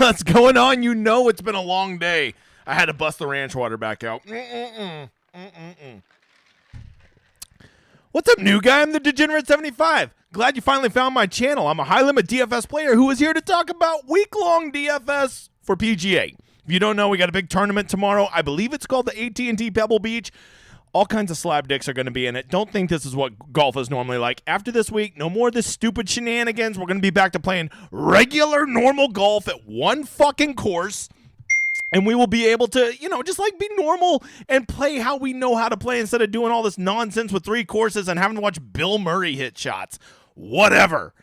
What's going on? You know it's been a long day. I had to bust the ranch water back out. What's up, new guy? I'm the Degenerate75. Glad you finally found my channel. I'm a high-limit DFS player who is here to talk about week-long DFS for PGA. If you don't know, we got a big tournament tomorrow. I believe it's called the AT&T Pebble Beach. All kinds of slab dicks are going to be in it. Don't think this is what golf is normally like. After this week, no more of this stupid shenanigans. We're going to be back to playing regular, normal golf at one fucking course. And we will be able to, just like be normal and play how we know how to play instead of doing all this nonsense with 3 courses and having to watch Bill Murray hit shots. Whatever.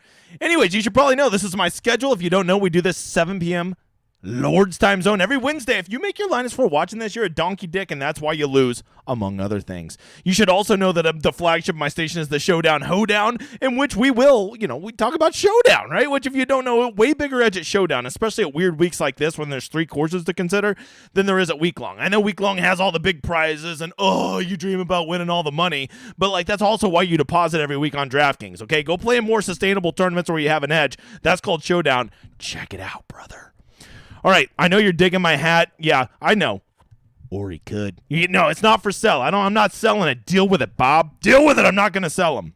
Anyways, you should probably know this is my schedule. If you don't know, we do this 7 p.m. Lord's time zone every Wednesday. If you make your lineups for watching this, you're a donkey dick, and that's why you lose, among other things. You should also know that the flagship of my station is the Showdown Hoedown, in which we will, we talk about Showdown, right? Which, if you don't know, way bigger edge at Showdown, especially at weird weeks like this when there's 3 courses to consider, than there is at week long. I know week long has all the big prizes, and you dream about winning all the money, but that's also why you deposit every week on DraftKings, okay? Go play in more sustainable tournaments where you have an edge. That's called Showdown. Check it out, brother. All right, I know you're digging my hat. Yeah, I know. Or he could. No, it's not for sale. I'm not selling it. Deal with it, Bob. Deal with it. I'm not going to sell them.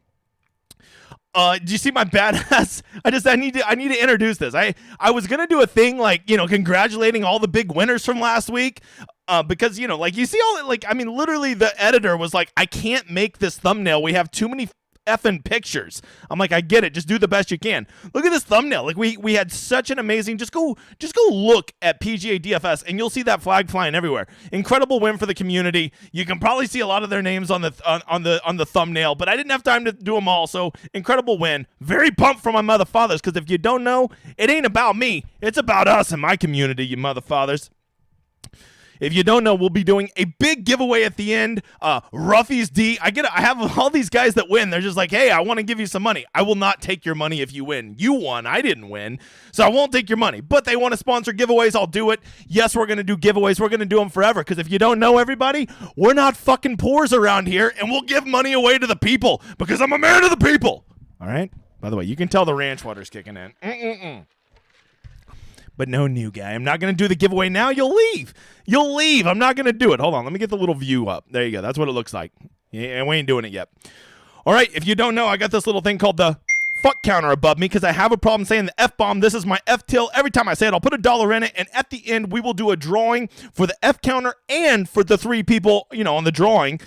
Do you see my badass? I need to introduce this. I was going to do a thing congratulating all the big winners from last week. Because, you see all literally the editor was like, I can't make this thumbnail. We have too many effing pictures. I'm like, I get it. Just do the best you can. Look at this thumbnail. We had such an amazing. Just go look at PGA DFS, and you'll see that flag flying everywhere. Incredible win for the community. You can probably see a lot of their names on the thumbnail, but I didn't have time to do them all. So incredible win. Very pumped for my mother fathers, because if you don't know, it ain't about me. It's about us and my community, you mother fathers. If you don't know, we'll be doing a big giveaway at the end. Ruffy's D. I have all these guys that win. They're just like, hey, I want to give you some money. I will not take your money if you win. You won. I didn't win. So I won't take your money. But they want to sponsor giveaways. I'll do it. Yes, we're going to do giveaways. We're going to do them forever. Because if you don't know, everybody, we're not fucking poors around here. And we'll give money away to the people. Because I'm a man of the people. All right? By the way, you can tell the ranch water's kicking in. But no, new guy. I'm not going to do the giveaway now. You'll leave. I'm not going to do it. Hold on. Let me get the little view up. There you go. That's what it looks like. Yeah, we ain't doing it yet. All right. If you don't know, I got this little thing called the fuck counter above me because I have a problem saying the F-bomb. This is my F-till. Every time I say it, I'll put $1 in it. And at the end, we will do a drawing for the F-counter and for the 3 people, on the drawing.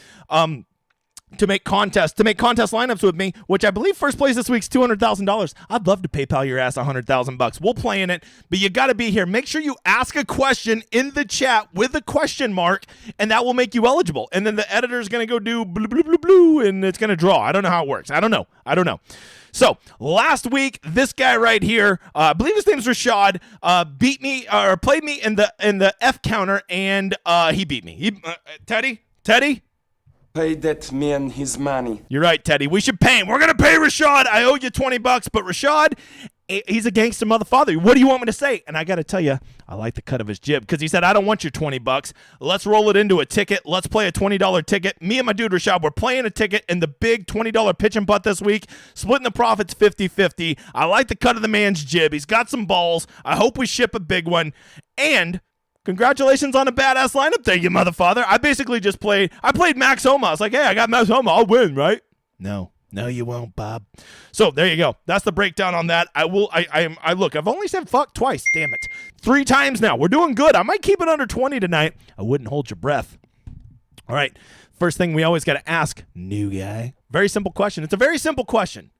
To make contest lineups with me, which I believe first place this week's $200,000. I'd love to PayPal your ass $100,000. We'll play in it, but you got to be here. Make sure you ask a question in the chat with a question mark, and that will make you eligible. And then the editor is going to go do blue, blue, blue, blue, and it's going to draw. I don't know how it works. I don't know. So last week, this guy right here, I believe his name's Rashad, beat me or played me in the F counter, and he beat me. Teddy. Pay that man his money. You're right, Teddy. We should pay him. We're going to pay Rashad. I owe you $20, but Rashad, he's a gangster motherfucker. What do you want me to say? And I got to tell you, I like the cut of his jib because he said, I don't want your $20. Let's roll it into a ticket. Let's play a $20 ticket. Me and my dude Rashad, we're playing a ticket in the big $20 pitch and putt this week, splitting the profits 50-50. I like the cut of the man's jib. He's got some balls. I hope we ship a big one. And congratulations on a badass lineup there, you motherfather. I basically just played Max Homa. I was like, hey, I got Max Homa. I'll win, right? No, you won't, Bob. So there you go. That's the breakdown on that. Look, I've only said fuck twice. Damn it. 3 times now. We're doing good. I might keep it under 20 tonight. I wouldn't hold your breath. All right. First thing we always got to ask, new guy. Very simple question. It's a very simple question.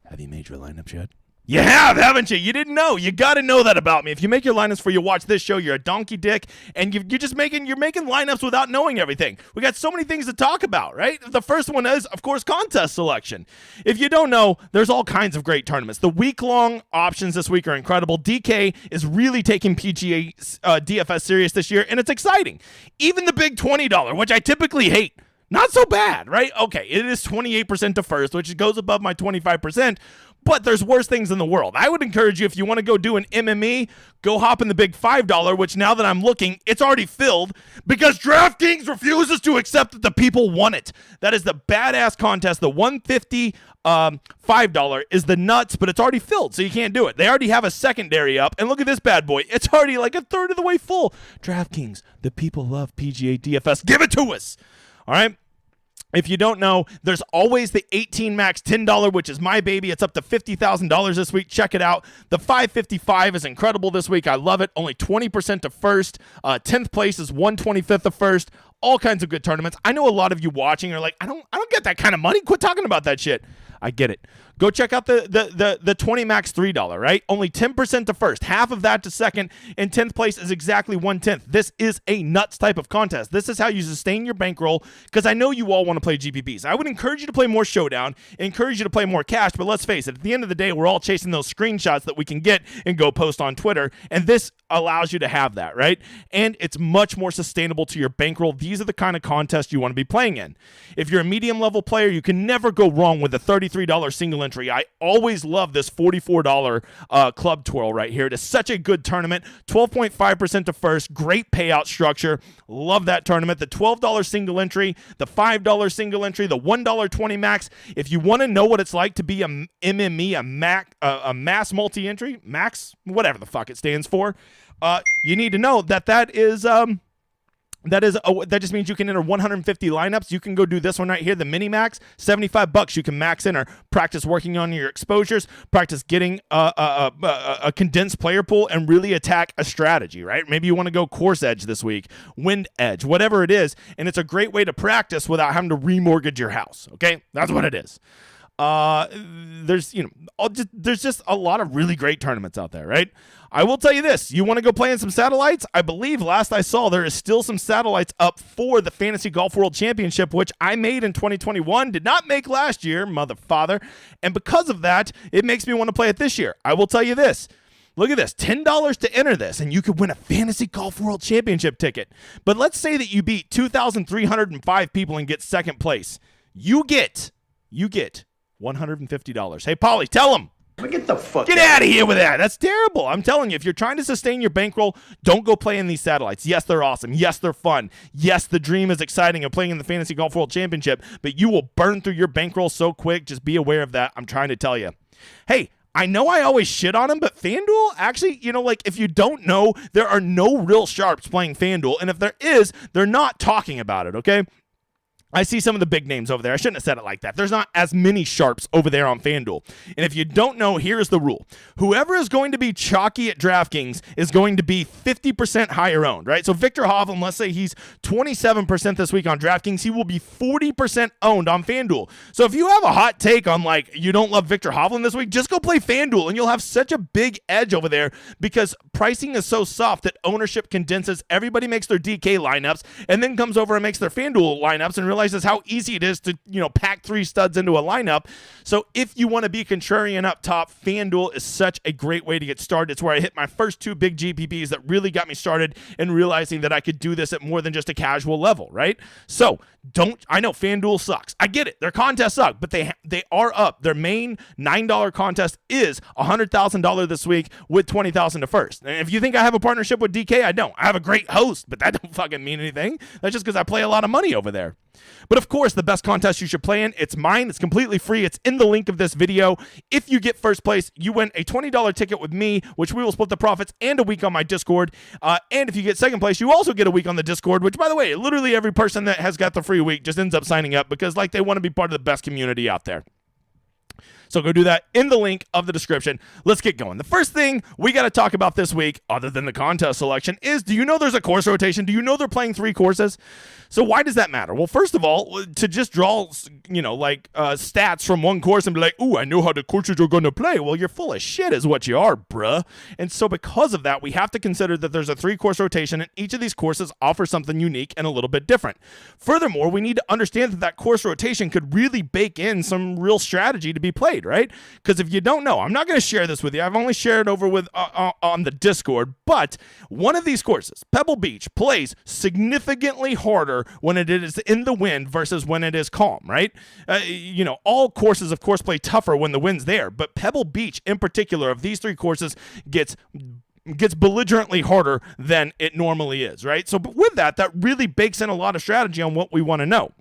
Have you made your lineups yet? You have, haven't you? You didn't know. You got to know that about me. If you make your lineups before you watch this show, you're a donkey dick, and you're making lineups without knowing everything. We got so many things to talk about, right? The first one is, of course, contest selection. If you don't know, there's all kinds of great tournaments. The week-long options this week are incredible. DK is really taking PGA DFS serious this year, and it's exciting. Even the big $20, which I typically hate. Not so bad, right? Okay, it is 28% to first, which goes above my 25%. But there's worse things in the world. I would encourage you, if you want to go do an MME, go hop in the big $5, which now that I'm looking, it's already filled because DraftKings refuses to accept that the people want it. That is the badass contest. The $150 $5 is the nuts, but it's already filled, so you can't do it. They already have a secondary up, and look at this bad boy. It's already like a third of the way full. DraftKings, the people love PGA DFS. Give it to us. All right. If you don't know, there's always the 18 max $10, which is my baby. It's up to $50,000 this week. Check it out. The 555 is incredible this week. I love it. Only 20% to first. 10th place is 125th to first. All kinds of good tournaments. I know a lot of you watching are like, I don't get that kind of money. Quit talking about that shit. I get it. Go check out the 20 max $3, right? Only 10% to first, half of that to second, and 10th place is exactly 1/10. This is a nuts type of contest. This is how you sustain your bankroll, because I know you all want to play GPPs. I would encourage you to play more Showdown, encourage you to play more cash, but let's face it, at the end of the day, we're all chasing those screenshots that we can get and go post on Twitter, and this allows you to have that, right? And it's much more sustainable to your bankroll. These are the kind of contests you want to be playing in. If you're a medium level player, you can never go wrong with a $33 single entry. I always love this $44 club twirl right here. It is such a good tournament. 12.5% to first. Great payout structure. Love that tournament. The $12 single entry, the $5 single entry, the $1.20 max. If you want to know what it's like to be a MME, a mass multi-entry, max, whatever the fuck it stands for, you need to know that that just means you can enter 150 lineups. You can go do this one right here, the mini max, $75. You can max in or practice working on your exposures, practice getting a condensed player pool, and really attack a strategy, right? Maybe you want to go course edge this week, wind edge, whatever it is, and it's a great way to practice without having to remortgage your house. Okay, that's what it is. There's just a lot of really great tournaments out there, right? I will tell you this, you want to go play in some satellites? I believe last I saw there is still some satellites up for the Fantasy Golf World Championship, which I made in 2021, did not make last year, motherfather, and because of that, it makes me want to play it this year. I will tell you this, look at this, $10 to enter this, and you could win a Fantasy Golf World Championship ticket. But let's say that you beat 2,305 people and get second place. You get $150. Hey, Polly, tell them. Get the fuck out of here with that. That's terrible. I'm telling you, if you're trying to sustain your bankroll, don't go play in these satellites. Yes, they're awesome. Yes, they're fun. Yes, the dream is exciting of playing in the Fantasy Golf World Championship, but you will burn through your bankroll so quick. Just be aware of that. I'm trying to tell you. Hey, I know I always shit on them, but FanDuel, actually, if you don't know, there are no real sharps playing FanDuel, and if there is, they're not talking about it, okay? I see some of the big names over there. I shouldn't have said it like that. There's not as many sharps over there on FanDuel. And if you don't know, here's the rule. Whoever is going to be chalky at DraftKings is going to be 50% higher owned, right? So Victor Hovland, let's say he's 27% this week on DraftKings. He will be 40% owned on FanDuel. So if you have a hot take on, you don't love Victor Hovland this week, just go play FanDuel, and you'll have such a big edge over there because pricing is so soft that ownership condenses. Everybody makes their DK lineups and then comes over and makes their FanDuel lineups and realizes how easy it is to, pack 3 studs into a lineup. So if you want to be contrarian up top, FanDuel is such a great way to get started. It's where I hit my first 2 big GPPs that really got me started and realizing that I could do this at more than just a casual level, right? So I know FanDuel sucks. I get it. Their contests suck, but they are up. Their main $9 contest is $100,000 this week with $20,000 to first. And if you think I have a partnership with DK, I don't. I have a great host, but that don't fucking mean anything. That's just because I play a lot of money over there. But of course, the best contest you should play in, it's mine. It's completely free. It's in the link of this video. If you get first place, you win a $20 ticket with me, which we will split the profits, and a week on my Discord. And if you get second place, you also get a week on the Discord, which, by the way, literally every person that has got the free week just ends up signing up because they want to be part of the best community out there. So go do that in the link of the description. Let's get going. The first thing we got to talk about this week, other than the contest selection, is do you know there's a course rotation? Do you know they're playing 3 courses? So why does that matter? Well, first of all, to just draw, stats from one course and be like, ooh, I know how the courses are going to play. Well, you're full of shit is what you are, bruh. And so because of that, we have to consider that there's a 3-course rotation, and each of these courses offers something unique and a little bit different. Furthermore, we need to understand that course rotation could really bake in some real strategy to be played. played, right? Because if you don't know, I'm not going to share this with you. I've only shared over with on the Discord, but one of these courses, Pebble Beach, plays significantly harder when it is in the wind versus when it is calm, right? All courses, of course, play tougher when the wind's there, but Pebble Beach, in particular, of these three courses, gets belligerently harder than it normally is, right? So but with that really bakes in a lot of strategy on what we want to know.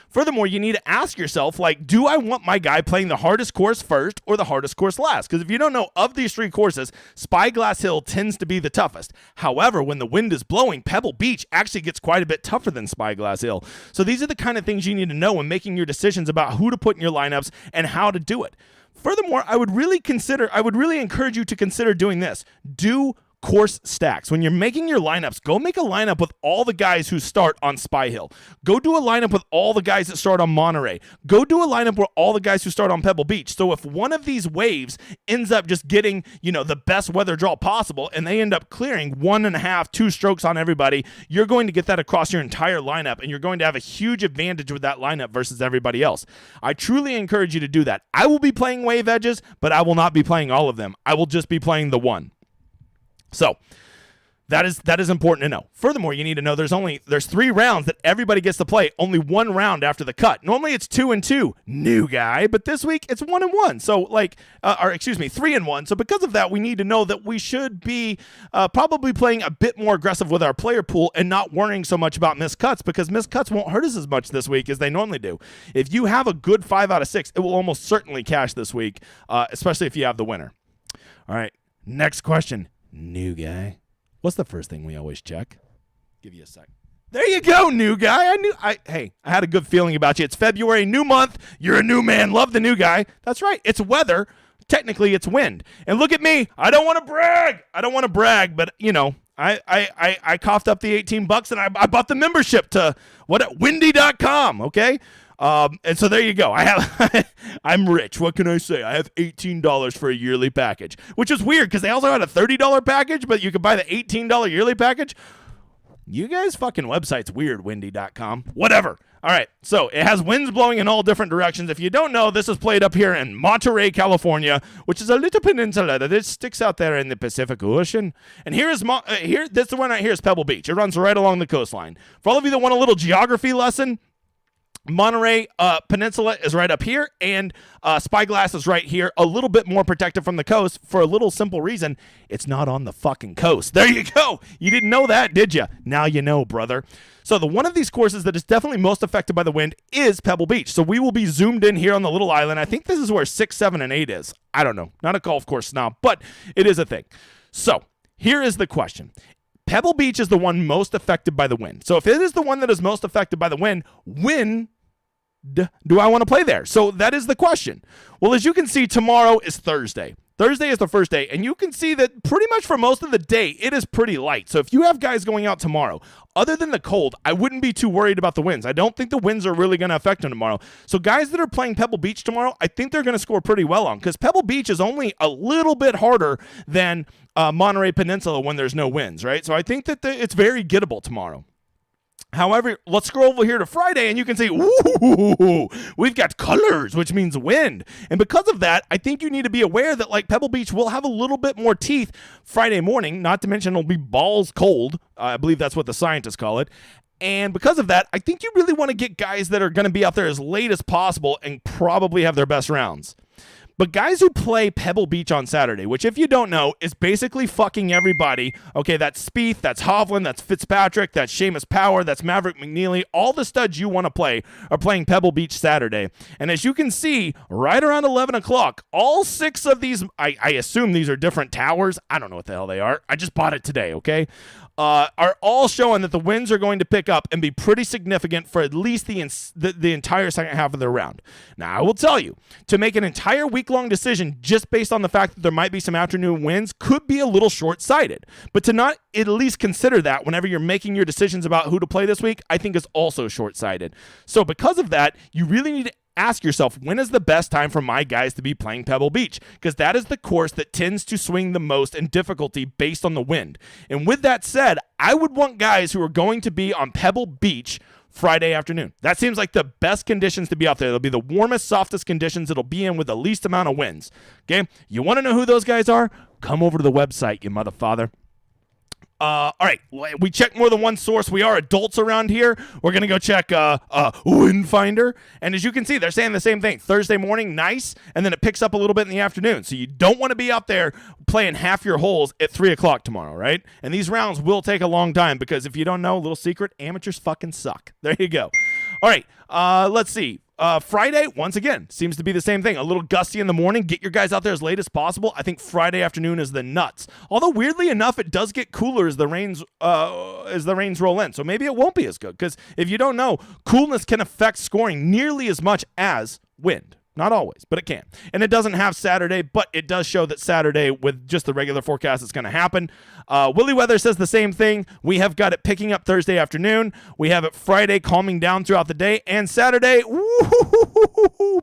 Furthermore, you need to ask yourself, do I want my guy playing the hardest course first or the hardest course last? Because if you don't know, of these three courses, Spyglass Hill tends to be the toughest. However, when the wind is blowing, Pebble Beach actually gets quite a bit tougher than Spyglass Hill. So these are the kind of things you need to know when making your decisions about who to put in your lineups and how to do it. Furthermore, I would really encourage you to consider doing this. Do course stacks. When you're making your lineups, go make a lineup with all the guys who start on Spy Hill. Go do a lineup with all the guys that start on Monterey. Go do a lineup with all the guys who start on Pebble Beach. So if one of these waves ends up just getting, the best weather draw possible and they end up clearing 1.5, 2 strokes on everybody, you're going to get that across your entire lineup and you're going to have a huge advantage with that lineup versus everybody else. I truly encourage you to do that. I will be playing wave edges, but I will not be playing all of them. I will just be playing the one. So that is important to know. Furthermore, you need to know there's 3 rounds that everybody gets to play, only 1 round after the cut. Normally it's 2 and 2, new guy, but this week it's 1 and 1. So 3 and 1. So because of that, we need to know that we should be probably playing a bit more aggressive with our player pool and not worrying so much about missed cuts, because missed cuts won't hurt us as much this week as they normally do. If you have a good 5 out of 6, it will almost certainly cash this week, especially if you have the winner. All right, next question. New guy. What's the first thing we always check? Give you a sec. There you go, new guy. I had a good feeling about you. It's February, new month. You're a new man. Love the new guy. That's right. It's weather. Technically, it's wind. And look at me. I don't want to brag, but I coughed up the $18 and I bought the membership to windy.com. Okay. And so there you go. I'm rich. What can I say? I have $18 for a yearly package, which is weird because they also had a $30 package, but you could buy the $18 yearly package. You guys' fucking website's weird, windy.com. Whatever. All right. So it has winds blowing in all different directions. If you don't know, this is played up here in Monterey, California, which is a little peninsula that sticks out there in the Pacific Ocean. And this one right here is Pebble Beach. It runs right along the coastline. For all of you that want a little geography lesson, Monterey Peninsula is right up here, and Spyglass is right here, a little bit more protected from the coast for a little simple reason. It's not on the fucking coast. There you go. You didn't know that, did you? Now you know, brother. So one of these courses that is definitely most affected by the wind is Pebble Beach. So we will be zoomed in here on the little island. I think this is where 6, 7, and 8 is. I don't know. Not a golf course snob, but it is a thing. So here is the question. Pebble Beach is the one most affected by the wind. So if it is the one that is most affected by the wind, when do I want to play there? So that is the question. Well, as you can see, tomorrow is Thursday. Thursday is the first day, and you can see that pretty much for most of the day, it is pretty light. So if you have guys going out tomorrow, other than the cold, I wouldn't be too worried about the winds. I don't think the winds are really going to affect them tomorrow. So guys that are playing Pebble Beach tomorrow, I think they're going to score pretty well on, because Pebble Beach is only a little bit harder than Monterey Peninsula when there's no winds, right? So I think that it's very gettable tomorrow. However, let's scroll over here to Friday, and you can see, ooh, we've got colors, which means wind. And because of that, I think you need to be aware that Pebble Beach will have a little bit more teeth Friday morning, not to mention it'll be balls cold. I believe that's what the scientists call it. And because of that, I think you really want to get guys that are going to be out there as late as possible and probably have their best rounds. But guys who play Pebble Beach on Saturday, which if you don't know, is basically fucking everybody. Okay, that's Spieth, that's Hovland, that's Fitzpatrick, that's Seamus Power, that's Maverick McNeely. All the studs you want to play are playing Pebble Beach Saturday. And as you can see, right around 11 o'clock, all 6 of these, I assume these are different towers. I don't know what the hell they are. I just bought it today, okay? Are all showing that the winds are going to pick up and be pretty significant for at least the entire second half of the round. Now, I will tell you, to make an entire week-long decision just based on the fact that there might be some afternoon winds could be a little short-sighted. But to not at least consider that whenever you're making your decisions about who to play this week, I think is also short-sighted. So because of that, you really need to ask yourself, when is the best time for my guys to be playing Pebble Beach? Because that is the course that tends to swing the most in difficulty based on the wind. And with that said, I would want guys who are going to be on Pebble Beach Friday afternoon. That seems like the best conditions to be out there. It'll be the warmest, softest conditions it'll be in with the least amount of winds. Okay? You want to know who those guys are? Come over to the website, you motherfather. All right, we check more than one source. We are adults around here. We're going to go check Wind Finder. And as you can see, they're saying the same thing. Thursday morning, nice, and then it picks up a little bit in the afternoon. So you don't want to be out there playing half your holes at 3 o'clock tomorrow, right? And these rounds will take a long time because if you don't know, little secret, amateurs fucking suck. There you go. All right, let's see. Friday, once again, seems to be the same thing. A little gusty in the morning. Get your guys out there as late as possible. I think Friday afternoon is the nuts. Although, weirdly enough, it does get cooler as the rains roll in. So maybe it won't be as good. Because if you don't know, coolness can affect scoring nearly as much as wind. Not always, but it can. And it doesn't have Saturday, but it does show that Saturday, with just the regular forecast, it's going to happen. Willy Weather says the same thing. We have got it picking up Thursday afternoon. We have it Friday calming down throughout the day. And Saturday,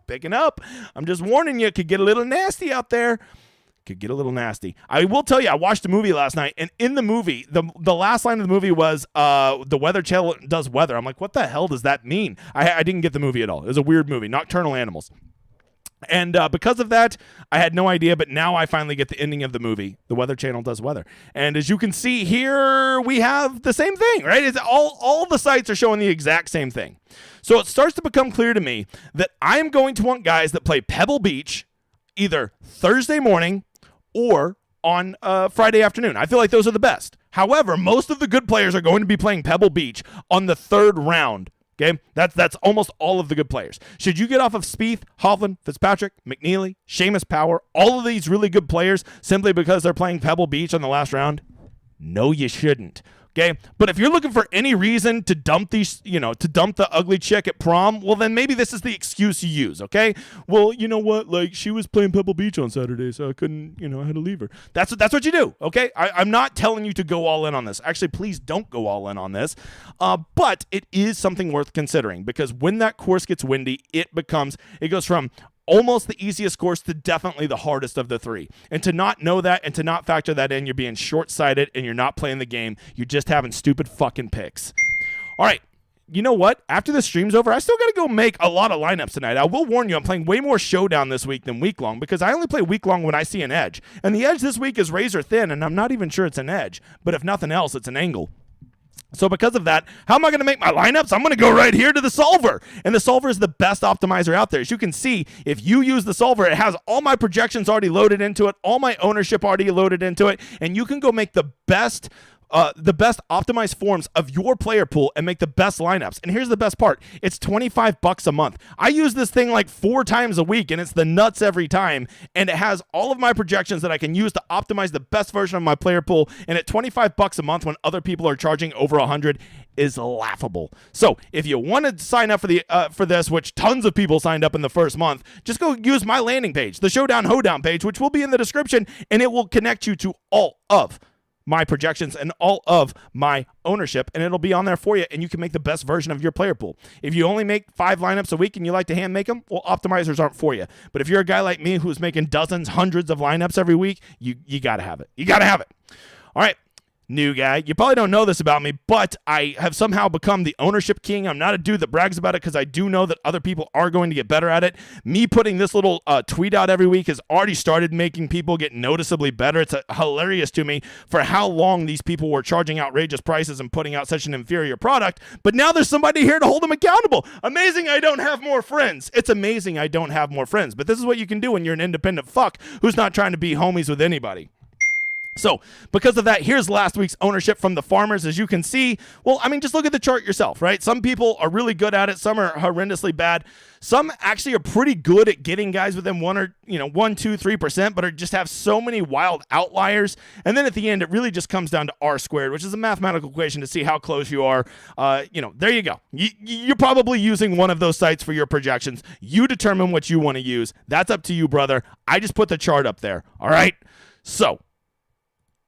picking up. I'm just warning you, it could get a little nasty out there. Could get a little nasty. I will tell you, I watched a movie last night, and in the movie, the last line of the movie was, the Weather Channel does weather. I'm like, what the hell does that mean? I didn't get the movie at all. It was a weird movie, Nocturnal Animals. And because of that, I had no idea, but now I finally get the ending of the movie. The Weather Channel does weather. And as you can see here, we have the same thing, right? It's all the sites are showing the exact same thing. So it starts to become clear to me that I'm going to want guys that play Pebble Beach either Thursday morning or on Friday afternoon. I feel like those are the best. However, most of the good players are going to be playing Pebble Beach on the third round. Okay, that's almost all of the good players. Should you get off of Spieth, Hovland, Fitzpatrick, McNeely, Seamus Power, all of these really good players simply because they're playing Pebble Beach on the last round? No, you shouldn't. Okay, but if you're looking for any reason to dump these, to dump the ugly chick at prom, well, then maybe this is the excuse you use, okay? Well, you know what? Like, she was playing Pebble Beach on Saturday, so I couldn't, I had to leave her. That's what you do, okay? I'm not telling you to go all in on this. Actually, please don't go all in on this. But it is something worth considering because when that course gets windy, it goes from almost the easiest course to definitely the hardest of the three. And to not know that and to not factor that in, you're being short-sighted and you're not playing the game. You're just having stupid fucking picks. All right. You know what? After the stream's over, I still got to go make a lot of lineups tonight. I will warn you, I'm playing way more Showdown this week than week-long because I only play week-long when I see an edge. And the edge this week is razor thin, and I'm not even sure it's an edge. But if nothing else, it's an angle. So because of that, how am I going to make my lineups? I'm going to go right here to the solver. And the solver is the best optimizer out there. As you can see, if you use the solver, it has all my projections already loaded into it, all my ownership already loaded into it, and you can go make the best optimized forms of your player pool and make the best lineups. And here's the best part. It's $25 a month. I use this thing like 4 times a week and it's the nuts every time. And it has all of my projections that I can use to optimize the best version of my player pool. And at $25 a month when other people are charging over $100 is laughable. So if you want to sign up for this, which tons of people signed up in the first month, just go use my landing page, the Showdown Hoedown page, which will be in the description, and it will connect you to all of my projections and all of my ownership, and it'll be on there for you, and you can make the best version of your player pool. If you only make 5 lineups a week and you like to hand make them, well, optimizers aren't for you. But if you're a guy like me who's making dozens, hundreds of lineups every week, you got to have it. You got to have it. All right. New guy. You probably don't know this about me, but I have somehow become the ownership king. I'm not a dude that brags about it because I do know that other people are going to get better at it. Me putting this little tweet out every week has already started making people get noticeably better. It's hilarious to me for how long these people were charging outrageous prices and putting out such an inferior product, but now there's somebody here to hold them accountable. Amazing I don't have more friends. It's amazing I don't have more friends, but this is what you can do when you're an independent fuck who's not trying to be homies with anybody. So because of that, here's last week's ownership from the farmers. As you can see, well, I mean, just look at the chart yourself, right? Some people are really good at it. Some are horrendously bad. Some actually are pretty good at getting guys within 1, 2, 3%, but just have so many wild outliers. And then at the end, it really just comes down to R squared, which is a mathematical equation to see how close you are. There you go. You're probably using one of those sites for your projections. You determine what you want to use. That's up to you, brother. I just put the chart up there. All right. So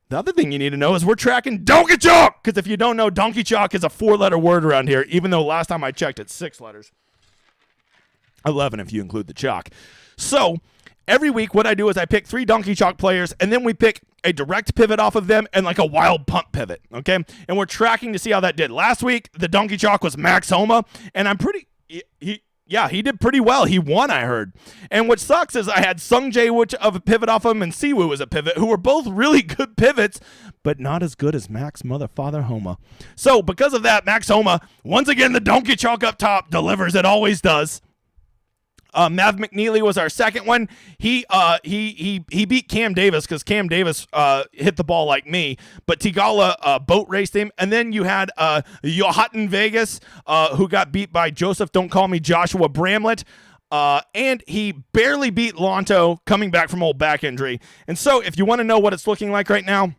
the other thing you need to know is we're tracking Donkey Chalk, because if you don't know, Donkey Chalk is a 4-letter word around here, even though last time I checked it's 6 letters. 11 if you include the chalk. So every week what I do is I pick 3 Donkey Chalk players, and then we pick a direct pivot off of them and like a wild punt pivot, okay? And we're tracking to see how that did. Last week, the donkey chalk was Max Homa, and I'm pretty... he did pretty well. He won, I heard. And what sucks is I had Sung Jae which of a pivot off him and Siwoo as a pivot, who were both really good pivots, but not as good as Max Motherfather Homa. So because of that, Max Homa, once again, the donkey chalk up top delivers. It always does. Mav McNeely was our second one. He beat Cam Davis because Cam Davis hit the ball like me, but Tigala boat raced him. And then you had Johatten Vegas who got beat by Joseph Don't Call Me Joshua Bramlett. And he barely beat Lonto coming back from old back injury. And so if you want to know what it's looking like right now,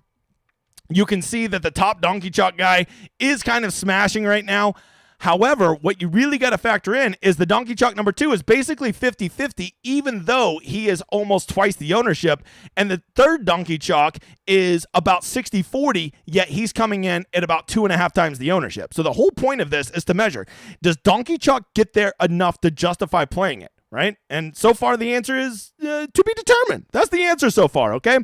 you can see that the top donkey chalk guy is kind of smashing right now. However, what you really got to factor in is the donkey chalk number 2 is basically 50-50, even though he is almost twice the ownership. And the third donkey chalk is about 60-40, yet he's coming in at about 2.5 times the ownership. So the whole point of this is to measure, does donkey chalk get there enough to justify playing it, right? And so far the answer is to be determined. That's the answer so far, okay?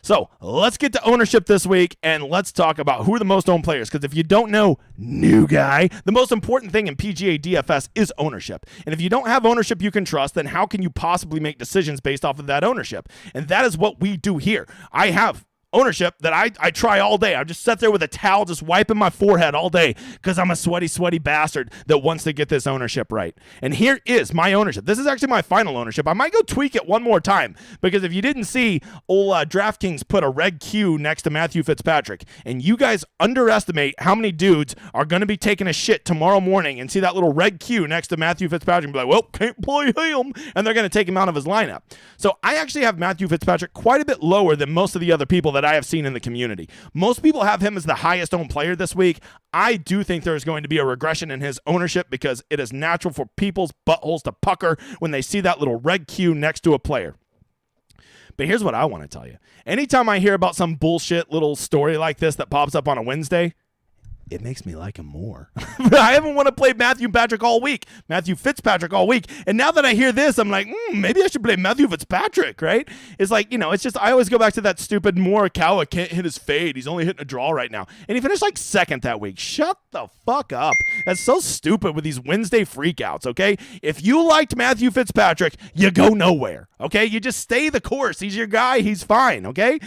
So let's get to ownership this week, and let's talk about who are the most owned players. Because if you don't know, new guy, the most important thing in PGA DFS is ownership. And if you don't have ownership you can trust, then how can you possibly make decisions based off of that ownership? And that is what we do here. I have ownership that I try all day. I just sat there with a towel just wiping my forehead all day because I'm a sweaty bastard that wants to get this ownership right. And here is my ownership. This is actually my final ownership. I might go tweak it one more time because if you didn't see, old DraftKings put a red Q next to Matthew Fitzpatrick, and you guys underestimate how many dudes are going to be taking a shit tomorrow morning and see that little red Q next to Matthew Fitzpatrick and be like, well, can't play him, and they're going to take him out of his lineup. So I actually have Matthew Fitzpatrick quite a bit lower than most of the other people that I have seen in the community. Most people have him as the highest owned player this week. I do think there is going to be a regression in his ownership because it is natural for people's buttholes to pucker when they see that little red Q next to a player. But here's what I want to tell you. Anytime I hear about some bullshit little story like this that pops up on a Wednesday, it makes me like him more. I haven't want to play Matthew Fitzpatrick all week. And now that I hear this, I'm like, maybe I should play Matthew Fitzpatrick, right? It's like, it's just, I always go back to that stupid Morikawa can't hit his fade. He's only hitting a draw right now. And he finished like second that week. Shut the fuck up. That's so stupid with these Wednesday freakouts, okay? If you liked Matthew Fitzpatrick, you go nowhere, okay? You just stay the course. He's your guy. He's fine, okay?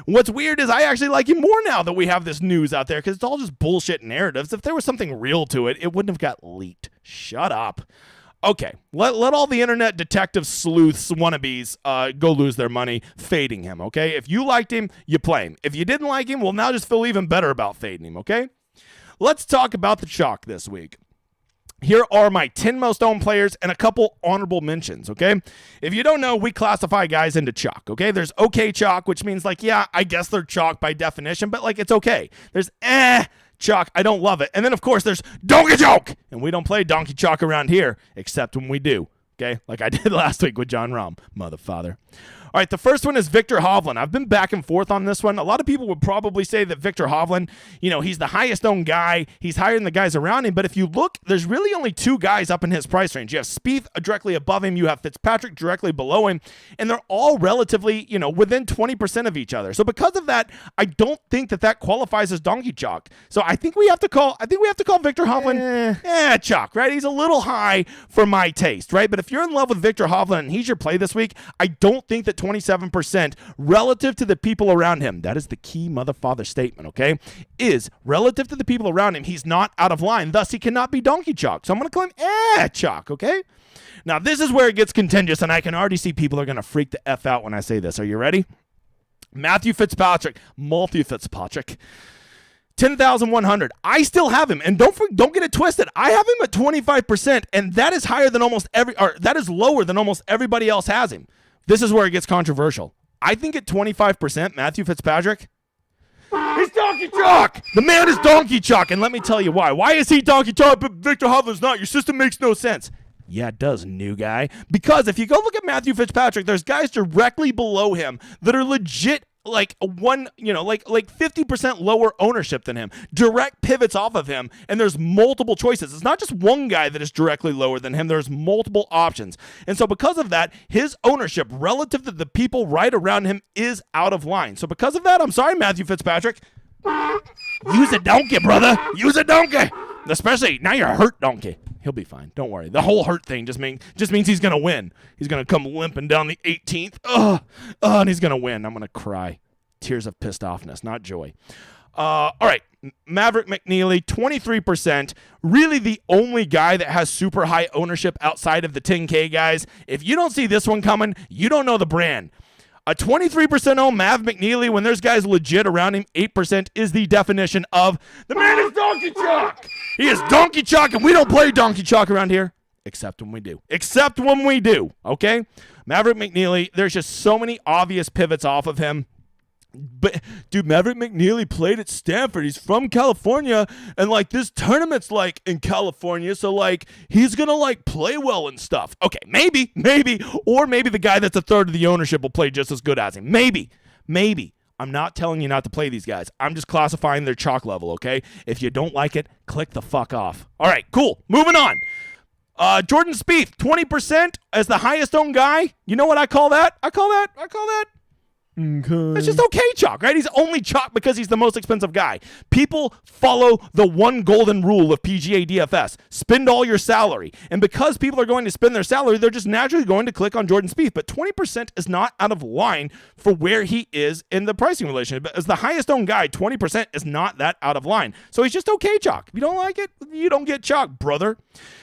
What's weird is I actually like him more now that we have this news out there because it's all just bullshit narratives. If there was something real to it, it wouldn't have got leaked. Shut up. Okay, let all the internet detective sleuths wannabes go lose their money fading him, okay? If you liked him, you play him. If you didn't like him, well, now just feel even better about fading him, okay? Let's talk about the chalk this week. Here are my 10 most owned players and a couple honorable mentions, okay? If you don't know, we classify guys into chalk, okay? There's okay chalk, which means like, yeah, I guess they're chalk by definition, but like it's okay. There's chalk, I don't love it. And then, of course, there's donkey chalk, and we don't play donkey chalk around here, except when we do, okay? Like I did last week with John Rahm, motherfather. All right, the first one is Viktor Hovland. I've been back and forth on this one. A lot of people would probably say that Viktor Hovland, he's the highest owned guy. He's higher than the guys around him. But if you look, there's really only 2 guys up in his price range. You have Spieth directly above him. You have Fitzpatrick directly below him. And they're all relatively, within 20% of each other. So because of that, I don't think that qualifies as donkey chalk. So I think we have to call Viktor Hovland chalk, right? He's a little high for my taste, right? But if you're in love with Viktor Hovland and he's your play this week, I don't think that 27% relative to the people around him, that is the key motherfather statement, okay, is relative to the people around him, he's not out of line. Thus, he cannot be donkey chalk. So I'm going to claim chalk, okay? Now, this is where it gets contentious, and I can already see people are going to freak the F out when I say this. Are you ready? Matthew Fitzpatrick, Fitzpatrick. 10,100. I still have him, and don't get it twisted. I have him at 25%, and that is that is lower than almost everybody else has him. This is where it gets controversial. I think at 25%, Matthew Fitzpatrick, he's donkey chalk. The man is donkey chalk, and let me tell you why. Why is he donkey chalk, but Viktor Hovland's not? Your system makes no sense. Yeah, it does, new guy. Because if you go look at Matthew Fitzpatrick, there's guys directly below him that are legit like 50% lower ownership than him, direct pivots off of him, and there's multiple choices. It's not just one guy that is directly lower than him. There's multiple options. And so because of that, his ownership relative to the people right around him is out of line. So because of that, I'm sorry, Matthew Fitzpatrick. Use a donkey, brother. Use a donkey. Especially now you're a hurt donkey. He'll be fine. Don't worry. The whole hurt thing just means he's going to win. He's going to come limping down the 18th. And he's going to win. I'm going to cry. Tears of pissed offness, not joy. All right. Maverick McNeely, 23%. Really the only guy that has super high ownership outside of the 10K guys. If you don't see this one coming, you don't know the brand. A 23% owned Mav McNeely when there's guys legit around him, 8% is the definition of the man is donkey chalk. He is donkey chalk, and we don't play donkey chalk around here, except when we do. Okay? Maverick McNeely, there's just so many obvious pivots off of him. But, dude, Maverick McNeely played at Stanford. He's from California, and, like, this tournament's, like, in California, so, like, he's going to, like, play well and stuff. Okay, maybe. Or maybe the guy that's a third of the ownership will play just as good as him. Maybe. I'm not telling you not to play these guys. I'm just classifying their chalk level, okay? If you don't like it, click the fuck off. All right, cool. Moving on. Jordan Spieth, 20% as the highest owned guy. You know what I call that? I call that Okay. It's just okay chalk, right? He's only chalk because he's the most expensive guy. People follow the one golden rule of PGA DFS. Spend all your salary. And because people are going to spend their salary, they're just naturally going to click on Jordan Spieth. But 20% is not out of line for where he is in the pricing relationship. As the highest owned guy, 20% is not that out of line. So he's just okay chalk. If you don't like it, you don't get chalk, brother.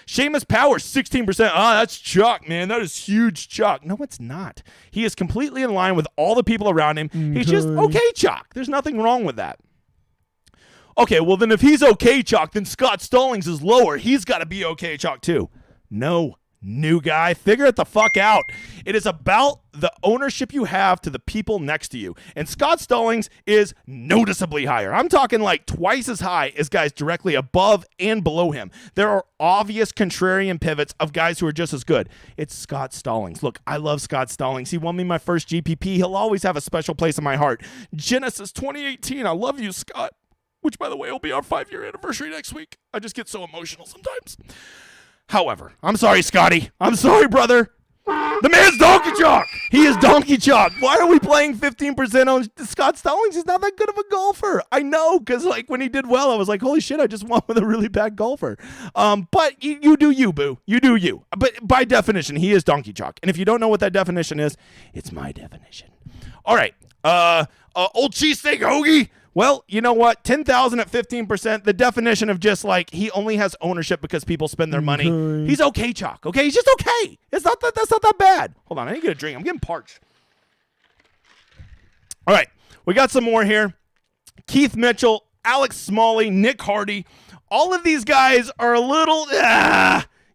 Seamus Power, 16%. That's chalk, man. That is huge chalk. No, it's not. He is completely in line with all the people around him. He's just okay chalk. There's nothing wrong with that. Okay, well then if he's okay chalk, then Scott Stallings is lower. He's got to be okay chalk too. No, new guy, figure it the fuck out. It is about the ownership you have to the people next to you. And Scott Stallings is noticeably higher. I'm talking like twice as high as guys directly above and below him. There are obvious contrarian pivots of guys who are just as good. It's Scott Stallings. Look, I love Scott Stallings. He won me my first GPP. He'll always have a special place in my heart. Genesis 2018. I love you, Scott. Which, by the way, will be our 5-year anniversary next week. I just get so emotional sometimes. However, I'm sorry, Scotty. I'm sorry, brother. The man's donkey chalk. He is donkey chalk. Why are we playing 15% on Scott Stallings? He's not that good of a golfer. I know, because like when he did well, I was like, holy shit, I just won with a really bad golfer. But you do you, boo. You do you. But by definition, he is donkey chalk. And if you don't know what that definition is, it's my definition. All right. Old cheesesteak hoagie. Well, you know what? 10,000 at 15%. The definition of just like he only has ownership because people spend their money. He's okay, chalk. Okay, he's just okay. It's not that. That's not that bad. Hold on, I need to get a drink. I'm getting parched. All right, we got some more here. Keith Mitchell, Alex Smalley, Nick Hardy. All of these guys are a little.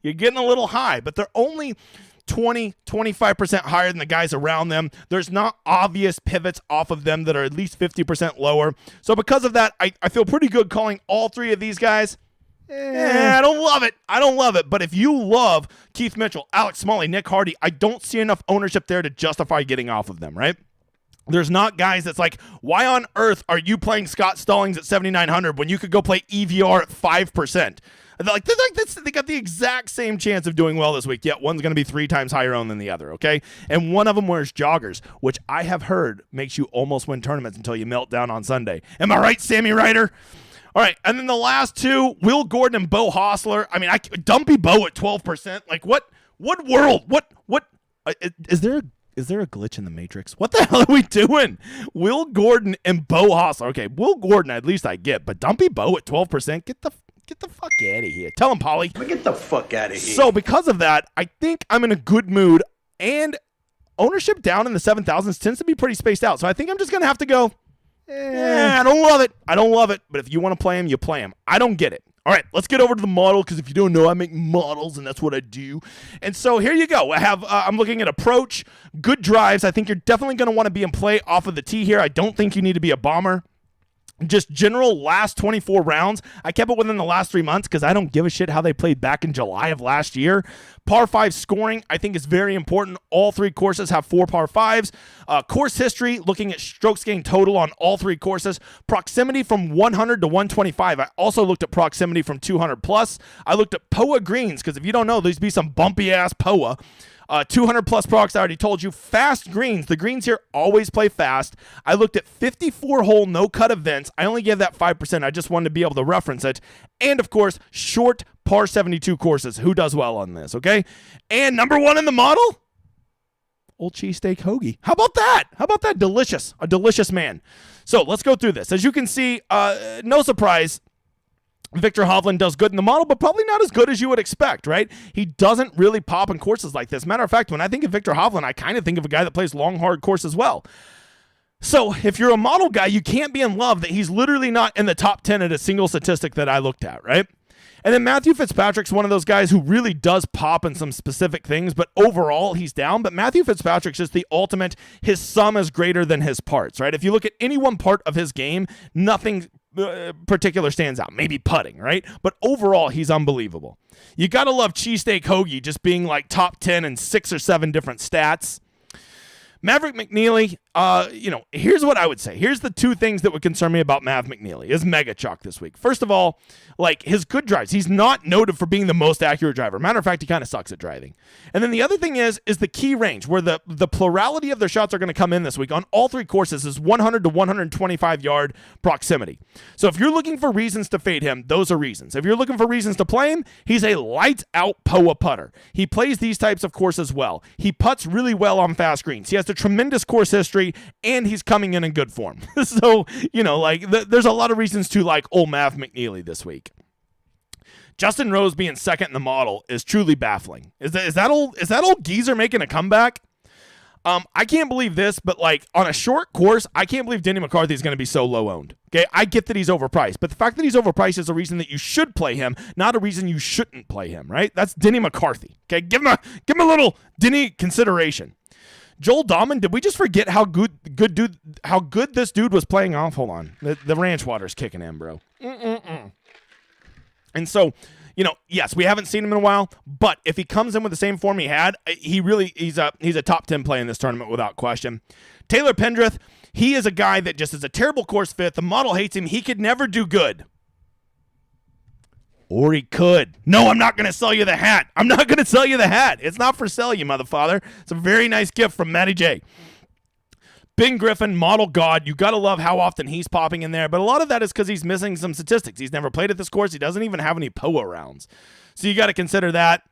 You're getting a little high, but they're only 25% higher than the guys around them. There's not obvious pivots off of them that are at least 50% lower. So because of that, I feel pretty good calling all three of these guys. I don't love it. But if you love Keith Mitchell, Alex Smalley, Nick Hardy, I don't see enough ownership there to justify getting off of them, right? There's not guys that's like, why on earth are you playing Scott Stallings at 7,900 when you could go play EVR at 5%? They got the exact same chance of doing well this week, yet one's going to be 3 times higher owned than the other, okay? And one of them wears joggers, which I have heard makes you almost win tournaments until you melt down on Sunday. Am I right, Sammy Ryder? All right, and then the last two, Will Gordon and Bo Hostler. I mean, Dumpy Bo at 12%. Like, what world? What? Is there a glitch in the Matrix? What the hell are we doing? Will Gordon and Bo Hostler. Okay, Will Gordon, at least I get, but Dumpy Bo at 12%? Get the fuck out of here. Tell him, Polly. Get the fuck out of here. So because of that, I think I'm in a good mood, and ownership down in the 7,000s tends to be pretty spaced out. So I think I'm just going to have to go, I don't love it. But if you want to play him, you play him. I don't get it. All right, let's get over to the model, because if you don't know, I make models, and that's what I do. And so here you go. I'm looking at approach, good drives. I think you're definitely going to want to be in play off of the tee here. I don't think you need to be a bomber. just general last 24 rounds, I kept it within the last 3 months because I don't give a shit how they played back in July of last year. Par 5 scoring, I think, is very important. All 3 courses have 4 par 5s. Course history, looking at strokes gained total on all 3 courses. Proximity from 100 to 125. I also looked at proximity from 200 plus. I looked at POA greens because if you don't know, there's be some bumpy ass POA. 200 plus procs, I already told you. Fast greens. The greens here always play fast. I looked at 54 hole no cut events. I only gave that 5%. I just wanted to be able to reference it. And of course, short par 72 courses. Who does well on this? Okay. And number 1 in the model, old cheesesteak hoagie. How about that? How about that? Delicious. A delicious man. So let's go through this. As you can see, no surprise, Victor Hovland does good in the model, but probably not as good as you would expect, right? He doesn't really pop in courses like this. Matter of fact, when I think of Victor Hovland, I kind of think of a guy that plays long, hard course as well. So if you're a model guy, you can't be in love that he's literally not in the top 10 at a single statistic that I looked at, right? And then Matthew Fitzpatrick's one of those guys who really does pop in some specific things, but overall he's down. But Matthew Fitzpatrick's just the ultimate. His sum is greater than his parts, right? If you look at any one part of his game, nothing particular stands out. Maybe putting, right? But overall, he's unbelievable. You got to love Cheesesteak Hoagie just being like top 10 in 6 or 7 different stats. Maverick McNeely, here's what I would say. Here's the 2 things that would concern me about Mav McNeely is mega chalk this week. First of all, like his good drives. He's not noted for being the most accurate driver. Matter of fact, he kind of sucks at driving. And then the other thing is the key range where the plurality of their shots are going to come in this week on all 3 courses is 100 to 125 yard proximity. So if you're looking for reasons to fade him, those are reasons. If you're looking for reasons to play him, he's a lights out POA putter. He plays these types of courses well. He putts really well on fast greens. He has a tremendous course history, and he's coming in good form. So, there's a lot of reasons to like old Mav McNeely this week. Justin Rose being second in the model is truly baffling. Is that old geezer making a comeback? I can't believe this, but like on a short course, I can't believe Denny McCarthy is going to be so low owned. Okay, I get that he's overpriced, but the fact that he's overpriced is a reason that you should play him, not a reason you shouldn't play him. Right? That's Denny McCarthy. Okay, give him a little Denny consideration. Joel Dahman, did we just forget how good this dude was playing off? Hold on, the ranch water's kicking in, bro. And so, yes, we haven't seen him in a while, but if he comes in with the same form he had, he's a top 10 play in this tournament without question. Taylor Pendrith, he is a guy that just is a terrible course fit. The model hates him. He could never do good. Or he could. No, I'm not going to sell you the hat. I'm not going to sell you the hat. It's not for sale, you motherfather. It's a very nice gift from Matty J. Ben Griffin, model god. You got to love how often he's popping in there. But a lot of that is because he's missing some statistics. He's never played at this course. He doesn't even have any POA rounds. So you got to consider that.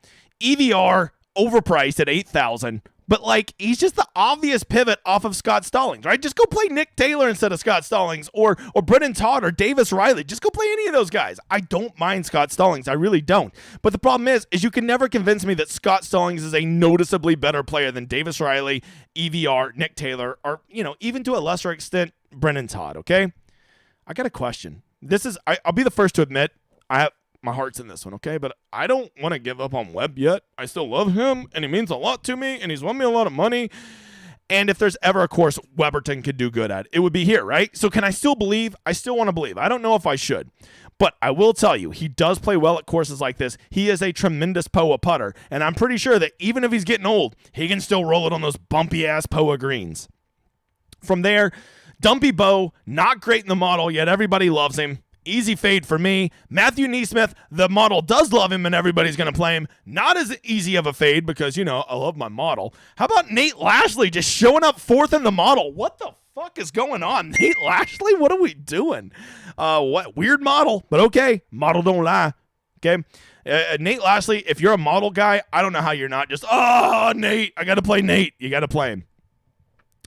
EVR, overpriced at $8,000. But, he's just the obvious pivot off of Scott Stallings, right? Just go play Nick Taylor instead of Scott Stallings or Brendan Todd or Davis Riley. Just go play any of those guys. I don't mind Scott Stallings. I really don't. But the problem is you can never convince me that Scott Stallings is a noticeably better player than Davis Riley, EVR, Nick Taylor, or, even to a lesser extent, Brendan Todd, okay? I got a question. I'll be the first to admit, my heart's in this one, okay? But I don't want to give up on Webb yet. I still love him, and he means a lot to me, and he's won me a lot of money. And if there's ever a course Webberton could do good at, it would be here, right? So can I still believe? I still want to believe. I don't know if I should. But I will tell you, he does play well at courses like this. He is a tremendous POA putter, and I'm pretty sure that even if he's getting old, he can still roll it on those bumpy-ass POA greens. From there, Dumpy Bo, not great in the model, yet everybody loves him. Easy fade for me. Matthew Neesmith, the model does love him and everybody's going to play him. Not as easy of a fade because, I love my model. How about Nate Lashley just showing up 4th in the model? What the fuck is going on? Nate Lashley, what are we doing? What weird model, but okay. Model don't lie. Okay. Nate Lashley, if you're a model guy, I don't know how you're not just, Nate, I got to play Nate. You got to play him.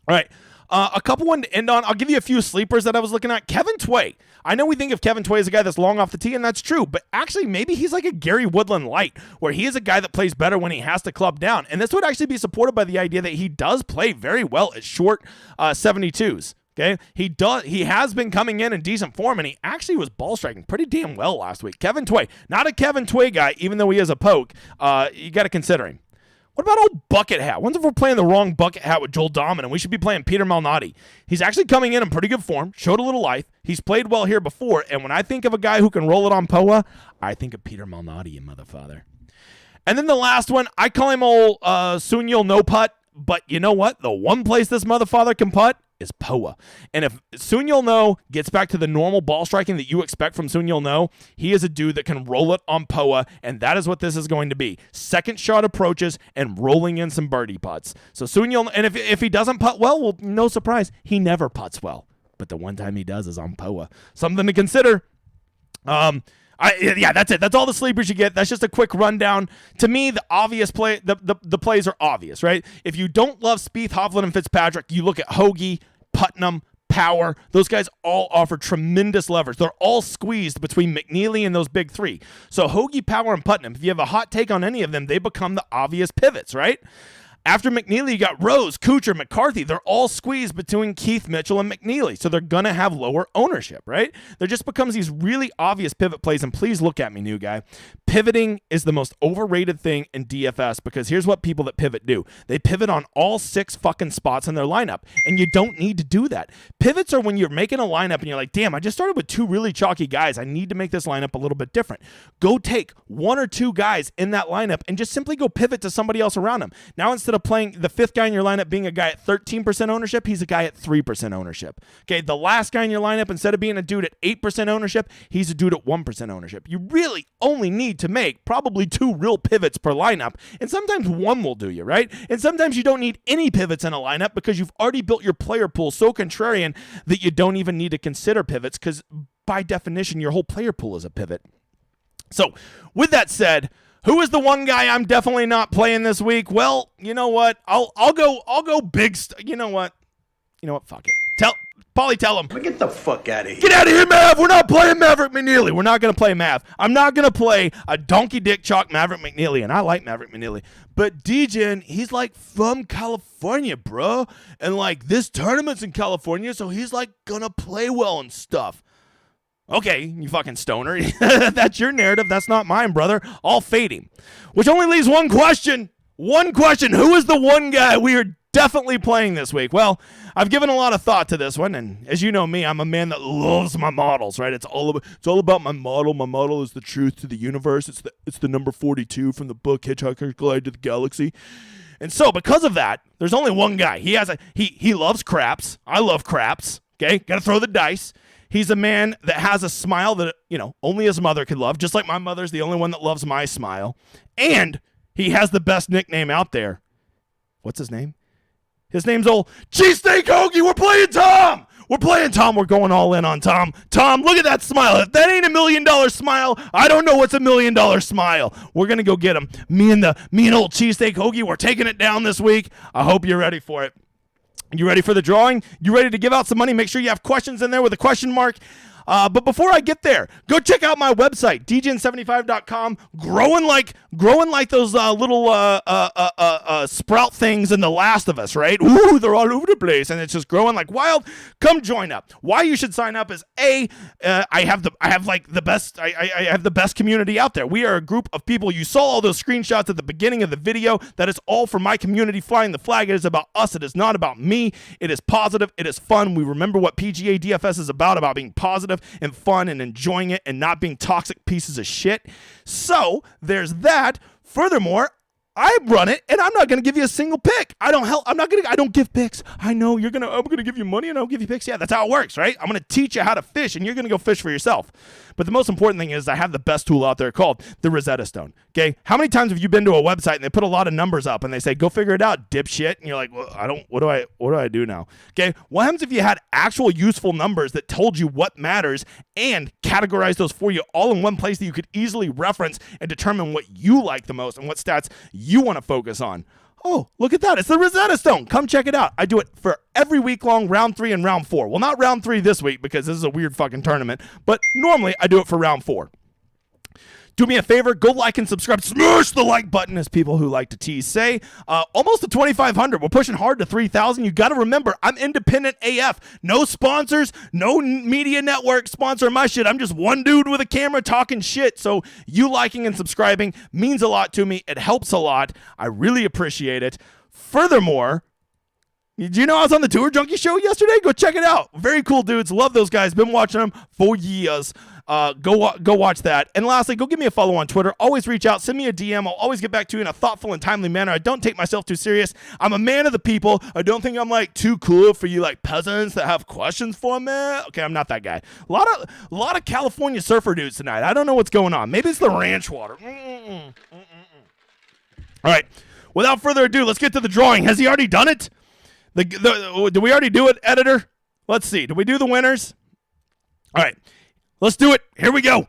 All right. A couple one to end on. I'll give you a few sleepers that I was looking at. Kevin Tway. I know we think of Kevin Tway as a guy that's long off the tee, and that's true. But actually, maybe he's like a Gary Woodland light, where he is a guy that plays better when he has to club down. And this would actually be supported by the idea that he does play very well at short 72s. Okay, he has been coming in decent form, and he actually was ball striking pretty damn well last week. Kevin Tway, not a Kevin Tway guy, even though he is a poke. You got to consider him. What about old Bucket Hat? Wonder if we're playing the wrong Bucket Hat with Joel Domin, and we should be playing Peter Malnati. He's actually coming in pretty good form, showed a little life. He's played well here before, and when I think of a guy who can roll it on POA, I think of Peter Malnati, you motherfather. And then the last one, I call him old Sunyul No Putt, but you know what? The one place this motherfather can putt is POA. And if Sunyul No gets back to the normal ball striking that you expect from Sunyul No, he is a dude that can roll it on POA, and that is what this is going to be. Second shot approaches and rolling in some birdie putts. So Sunyul, and if he doesn't putt well, no surprise, he never putts well. But the one time he does is on POA. Something to consider. That's it. That's all the sleepers you get. That's just a quick rundown. To me, the obvious play, the plays are obvious, right? If you don't love Spieth, Hovland, and Fitzpatrick, you look at Hoagie, Putnam, Power. Those guys all offer tremendous leverage. They're all squeezed between McNeely and those big three. So Hoagie, Power, and Putnam, if you have a hot take on any of them, they become the obvious pivots, right? After McNeely, you got Rose, Kuchar, McCarthy. They're all squeezed between Keith Mitchell and McNeely, so they're going to have lower ownership, right? There just becomes these really obvious pivot plays, and please look at me, new guy. Pivoting is the most overrated thing in DFS because here's what people that pivot do. They pivot on all 6 fucking spots in their lineup, and you don't need to do that. Pivots are when you're making a lineup and you're like, damn, I just started with 2 really chalky guys. I need to make this lineup a little bit different. Go take 1 or 2 guys in that lineup and just simply go pivot to somebody else around them. Now, instead of playing the 5th guy in your lineup being a guy at 13% ownership, he's a guy at 3% ownership. Okay, the last guy in your lineup, instead of being a dude at 8% ownership, he's a dude at 1% ownership. You really only need to make probably 2 real pivots per lineup, and sometimes 1 will do you, right? And sometimes you don't need any pivots in a lineup because you've already built your player pool so contrarian that you don't even need to consider pivots because by definition, your whole player pool is a pivot. So with that said, who is the one guy I'm definitely not playing this week? Well, you know what? I'll go big. You know what? Fuck it. Paulie, tell him. Get the fuck out of here. Get out of here, Mav. We're not playing Maverick McNeely. We're not going to play Mav. I'm not going to play a donkey dick chalk Maverick McNeely, and I like Maverick McNeely. But DJin, he's like from California, bro. And like this tournament's in California, so he's like going to play well and stuff. Okay, you fucking stoner. That's your narrative. That's not mine, brother. I'll fade him. Which only leaves one question. One question. Who is the one guy we are definitely playing this week? Well, I've given a lot of thought to this one, and as you know me, I'm a man that loves my models, right? It's all about my model. My model is the truth to the universe. It's the number 42 from the book Hitchhiker's Guide to the Galaxy. And so because of that, there's only one guy. He loves craps. I love craps. Okay? Got to throw the dice. He's a man that has a smile that, only his mother could love, just like my mother's the only one that loves my smile. And he has the best nickname out there. What's his name? His name's old Cheesesteak Hoagie. We're playing Tom. We're going all in on Tom. Tom, look at that smile. If that ain't $1 million smile, I don't know what's $1 million smile. We're going to go get him. Me and old Cheesesteak Hoagie, we're taking it down this week. I hope you're ready for it. You ready for the drawing? You ready to give out some money? Make sure you have questions in there with a question mark. But before I get there, go check out my website, djin75.com. Growing like those little sprout things in The Last of Us, right? Ooh, they're all over the place, and it's just growing like wild. Come join up. Why you should sign up is I have the best community out there. We are a group of people. You saw all those screenshots at the beginning of the video. That is all for my community flying the flag. It is about us. It is not about me. It is positive. It is fun. We remember what PGA DFS is about being positive and fun and enjoying it and not being toxic pieces of shit. So there's that. Furthermore, I run it, and I'm not going to give you a single pick. I don't give picks. I know I'm going to give you money and I'll give you picks. Yeah, that's how it works, right? I'm going to teach you how to fish, and you're going to go fish for yourself. But the most important thing is I have the best tool out there called the Rosetta Stone. Okay? How many times have you been to a website and they put a lot of numbers up and they say, go figure it out, dipshit? And you're like, well, what do I do now? Okay? What happens if you had actual useful numbers that told you what matters and categorize those for you all in one place that you could easily reference and determine what you like the most and what stats you want to focus on? Oh, look at that. It's the Rosetta Stone. Come check it out. I do it for every week long, round 3 and round 4. Well, not round 3 this week because this is a weird fucking tournament, but normally I do it for round 4. Do me a favor, go like and subscribe. Smash the like button, as people who like to tease say. Almost to 2,500. We're pushing hard to 3,000. You got to remember, I'm independent AF. No sponsors, no media network sponsoring my shit. I'm just one dude with a camera talking shit. So you liking and subscribing means a lot to me. It helps a lot. I really appreciate it. Furthermore, did you know I was on the Tour Junkie show yesterday? Go check it out. Very cool dudes. Love those guys. Been watching them for years. Go watch that. And lastly, go give me a follow on Twitter. Always reach out. Send me a DM. I'll always get back to you in a thoughtful and timely manner. I don't take myself too serious. I'm a man of the people. I don't think I'm like too cool for you like peasants that have questions for me. Okay, I'm not that guy. A lot of California surfer dudes tonight. I don't know what's going on. Maybe it's the ranch water. All right. Without further ado, let's get to the drawing. Has he already done it? Did we already do it, editor? Let's see. Did we do the winners? All right. Let's do it. Here we go.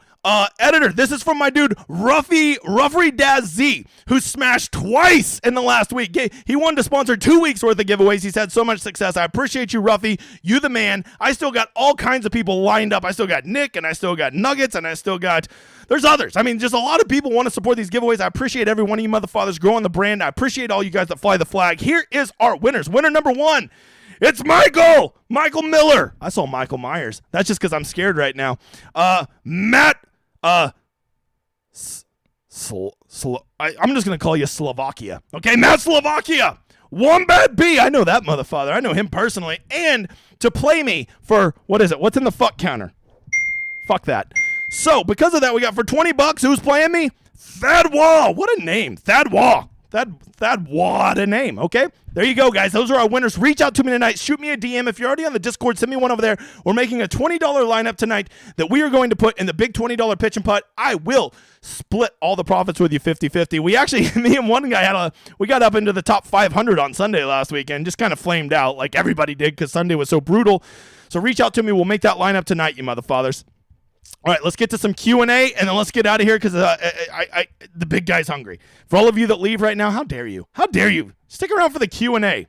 Editor, this is from my dude, Ruffy Daz Z, who smashed twice in the last week. He wanted to sponsor 2 weeks worth of giveaways. He's had so much success. I appreciate you, Ruffy. You the man. I still got all kinds of people lined up. I still got Nick, and I still got Nuggets, and I still got... There's others. I mean, just a lot of people want to support these giveaways. I appreciate every one of you motherfathers growing the brand. I appreciate all you guys that fly the flag. Here is our winners. Winner number 1. It's Michael Miller. I saw Michael Myers. That's just because I'm scared right now. Matt, I'm just going to call you Slovakia. Okay, Matt Slovakia. Wombat B. I know that motherfucker. I know him personally. And to play me for, what is it? What's in the fuck counter? Fuck that. So, because of that, we got for $20, who's playing me? Thad Waugh. What a name. Thad Waugh. Thad Waugh, what a name. Okay? There you go, guys. Those are our winners. Reach out to me tonight. Shoot me a DM. If you're already on the Discord, send me one over there. We're making a $20 lineup tonight that we are going to put in the big $20 pitch and putt. I will split all the profits with you 50-50. We actually, me and one guy we got up into the top 500 on Sunday last weekend. Just kind of flamed out like everybody did because Sunday was so brutal. So reach out to me. We'll make that lineup tonight, you motherfathers. All right, let's get to some Q&A, and then let's get out of here because the big guy's hungry. For all of you that leave right now, how dare you? How dare you? Stick around for the Q&A.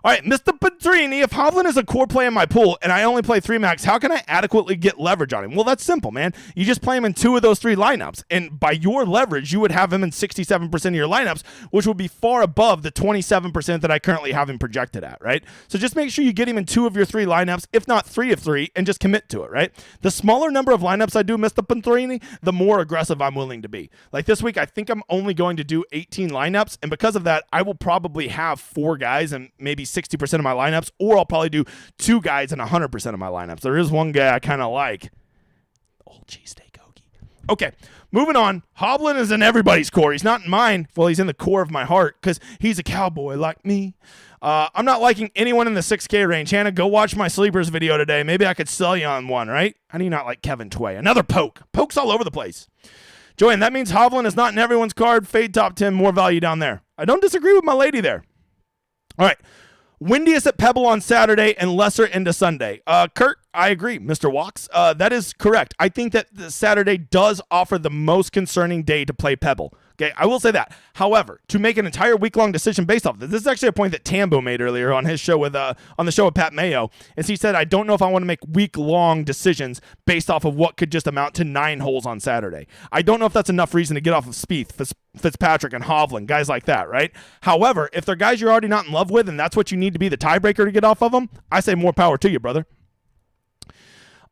All right, Mr. Petrini, if Hovland is a core play in my pool and I only play 3 max, how can I adequately get leverage on him? Well, that's simple, man. You just play him in 2 of those 3 lineups, and by your leverage, you would have him in 67% of your lineups, which would be far above the 27% that I currently have him projected at, right? So just make sure you get him in 2 of your 3 lineups, if not 3 of 3, and just commit to it, right? The smaller number of lineups I do, Mr. Petrini, the more aggressive I'm willing to be. Like this week, I think I'm only going to do 18 lineups, and because of that, I will probably have 4 guys and maybe 60% of my lineups, or I'll probably do 2 guys and 100% of my lineups. There is one guy I kind of like. Old cheesesteak hoagie. Okay, moving on. Hovland is in everybody's core. He's not in mine. Well, he's in the core of my heart because he's a cowboy like me. I'm not liking anyone in the 6K range. Hannah, go watch my sleepers video today. Maybe I could sell you on one, right? How do you not like Kevin Tway? Another poke. Pokes all over the place. Joanne, that means Hovland is not in everyone's card. Fade top 10, more value down there. I don't disagree with my lady there. All right. Windiest at Pebble on Saturday and lesser into Sunday. Kurt, I agree, Mr. Walks. That is correct. I think that Saturday does offer the most concerning day to play Pebble. Okay, I will say that. However, to make an entire week-long decision based off this is actually a point that Tambo made earlier on his show with on the show with Pat Mayo, is he said, I don't know if I want to make week-long decisions based off of what could just amount to 9 holes on Saturday. I don't know if that's enough reason to get off of Spieth, Fitzpatrick, and Hovland, guys like that, right? However, if they're guys you're already not in love with and that's what you need to be the tiebreaker to get off of them, I say more power to you, brother.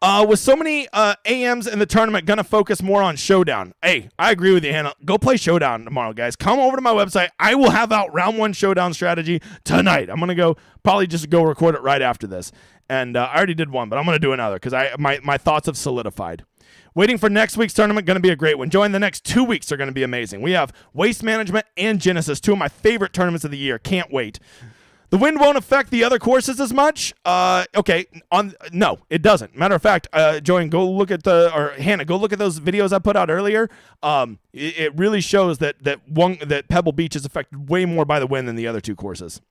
With so many AMs in the tournament, gonna focus more on Showdown. Hey, I agree with you, Hannah. Go play Showdown tomorrow, guys. Come over to my website. I will have out round 1 Showdown strategy tonight. I'm gonna probably just go record it right after this. And I already did one, but I'm gonna do another because my thoughts have solidified. Waiting for next week's tournament, going to be a great one. Join the next 2 weeks are going to be amazing. We have Waste Management and Genesis, 2 of my favorite tournaments of the year. Can't wait. The wind won't affect the other courses as much. Okay, no, it doesn't. Matter of fact, Joanne, Hannah, go look at those videos I put out earlier. It really shows that Pebble Beach is affected way more by the wind than the other 2 courses.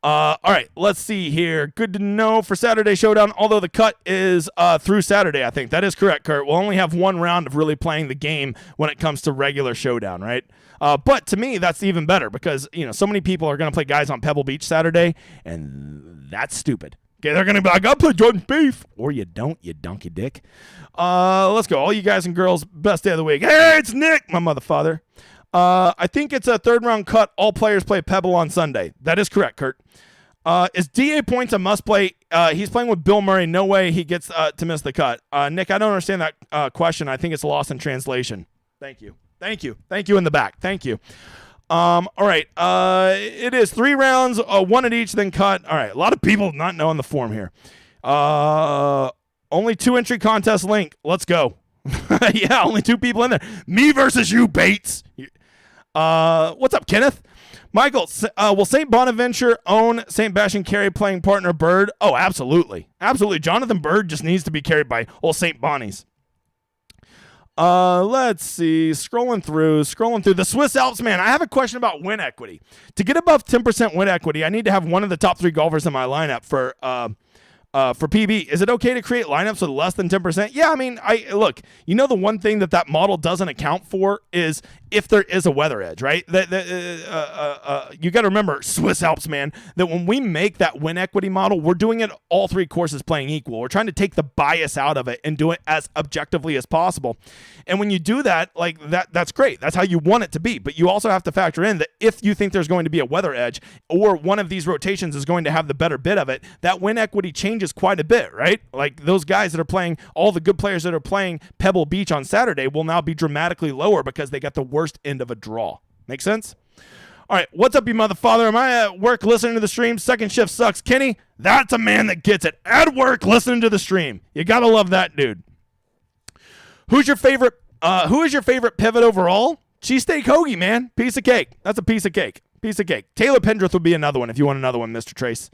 All right, let's see here. Good to know for Saturday Showdown, although the cut is through Saturday, I think. That is correct, Kurt. We'll only have 1 round of really playing the game when it comes to regular Showdown, right? But to me, that's even better because, so many people are going to play guys on Pebble Beach Saturday, and that's stupid. Okay, they're going to be like, I'll play Jordan Spieth. Or you don't, you donkey dick. Let's go. All you guys and girls, best day of the week. Hey, it's Nick, my mother father. I think it's a third-round cut. All players play Pebble on Sunday. That is correct, Kurt. Is DA points a must-play? He's playing with Bill Murray. No way he gets to miss the cut. Nick, I don't understand that question. I think it's lost in translation. Thank you. In the back. Thank you. All right. It is 3 rounds, 1 at each, then cut. All right. A lot of people not knowing the form here. Only 2 entry contest link. Let's go. Yeah, only 2 people in there. Me versus you, Bates. What's up, Kenneth? Michael, will St. Bonaventure own St. Bastian Carey playing partner Bird? Oh, absolutely. Absolutely. Jonathan Bird just needs to be carried by old St. Bonnie's. Let's see. Scrolling through. The Swiss Alps, man. I have a question about win equity. To get above 10% win equity, I need to have one of the top 3 golfers in my lineup for PB. Is it okay to create lineups with less than 10%? Yeah, I mean, look, you know, the one thing that model doesn't account for is if there is a weather edge, right? You got to remember, Swiss Alps, man, that when we make that win equity model, we're doing it all 3 courses playing equal. We're trying to take the bias out of it and do it as objectively as possible. And when you do that, like that's great. That's how you want it to be. But you also have to factor in that if you think there's going to be a weather edge or one of these rotations is going to have the better bit of it, that win equity changes quite a bit, right? Like those guys that are playing, all the good players that are playing Pebble Beach on Saturday will now be dramatically lower because they got the worst end of a draw. Make sense? All right, what's up, you mother father? Am I at work listening to the stream? Second shift sucks. Kenny, that's a man that gets it. At work listening to the stream. You gotta love that dude. Who is your favorite pivot overall? Cheesesteak hoagie, man. Piece of cake. That's a piece of cake. Taylor Pendrith would be another one if you want another one, Mr. Trace.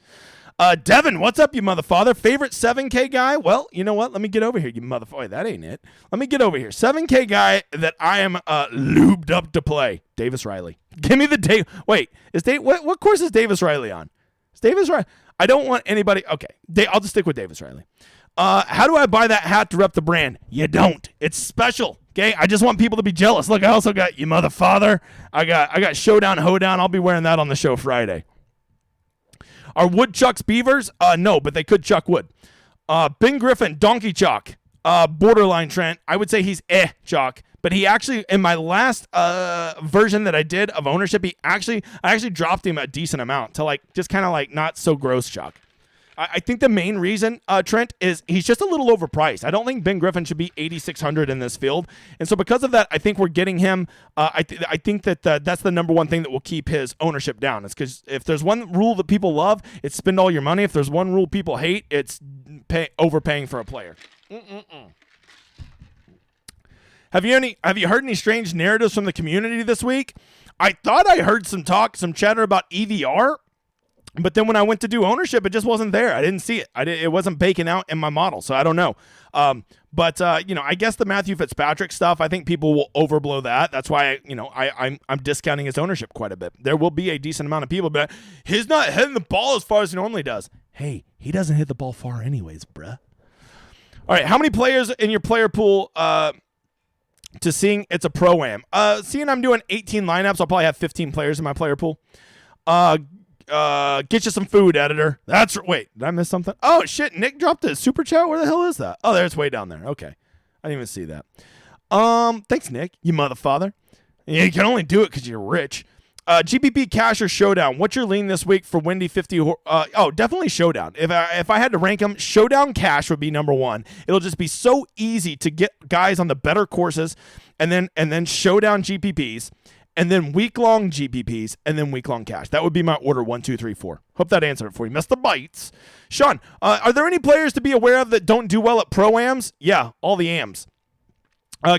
Devin, what's up, you motherfather? Favorite 7K guy? Well, you know what? Let me get over here, you motherfather. That ain't it. Let me get over here. 7K guy that I am lubed up to play. Davis Riley. Give me the day. Wait, what course is Davis Riley on? Is Davis Riley? I don't want anybody. Okay, I'll just stick with Davis Riley. How do I buy that hat to rep the brand? You don't. It's special. Okay, I just want people to be jealous. Look, I also got you motherfather. I got Showdown Hoedown. I'll be wearing that on the show Friday. Are woodchucks beavers? No, but they could chuck wood. Ben Griffin, donkey chalk. Borderline Trent. I would say he's chalk. But he actually, in my last version that I did of ownership, I actually dropped him a decent amount to like just kind of like not so gross chalk. I think the main reason, Trent, is he's just a little overpriced. I don't think Ben Griffin should be 8,600 in this field. And so because of that, I think we're getting him. I think that that's the number one thing that will keep his ownership down. It's because if there's one rule that people love, it's spend all your money. If there's one rule people hate, it's overpaying for a player. Have you heard any strange narratives from the community this week? I thought I heard some chatter about EVR. But then when I went to do ownership, it just wasn't there. I didn't see it. It wasn't baking out in my model, so I don't know. But I guess the Matthew Fitzpatrick stuff, I think people will overblow that. That's why I'm discounting his ownership quite a bit. There will be a decent amount of people, but he's not hitting the ball as far as he normally does. Hey, he doesn't hit the ball far anyways, bruh. All right, how many players in your player pool to seeing it's a pro-am? Seeing I'm doing 18 lineups, I'll probably have 15 players in my player pool. Get you some food, editor. Wait, did I miss something? Oh, shit, Nick dropped a super chat. Where the hell is that? Oh, there's way down there. Okay. I didn't even see that. Thanks, Nick, you motherfather. Yeah, you can only do it because you're rich. GPP Cash or Showdown? What's your lean this week for Windy 50? Definitely Showdown. If I had to rank them, Showdown Cash would be number 1. It'll just be so easy to get guys on the better courses and then Showdown GPPs. And then week-long GPPs, and then week-long cash. That would be my order 1, 2, 3, 4. Hope that answered it for you. Missed the bites. Sean, are there any players to be aware of that don't do well at pro-ams? Yeah, all the AMs.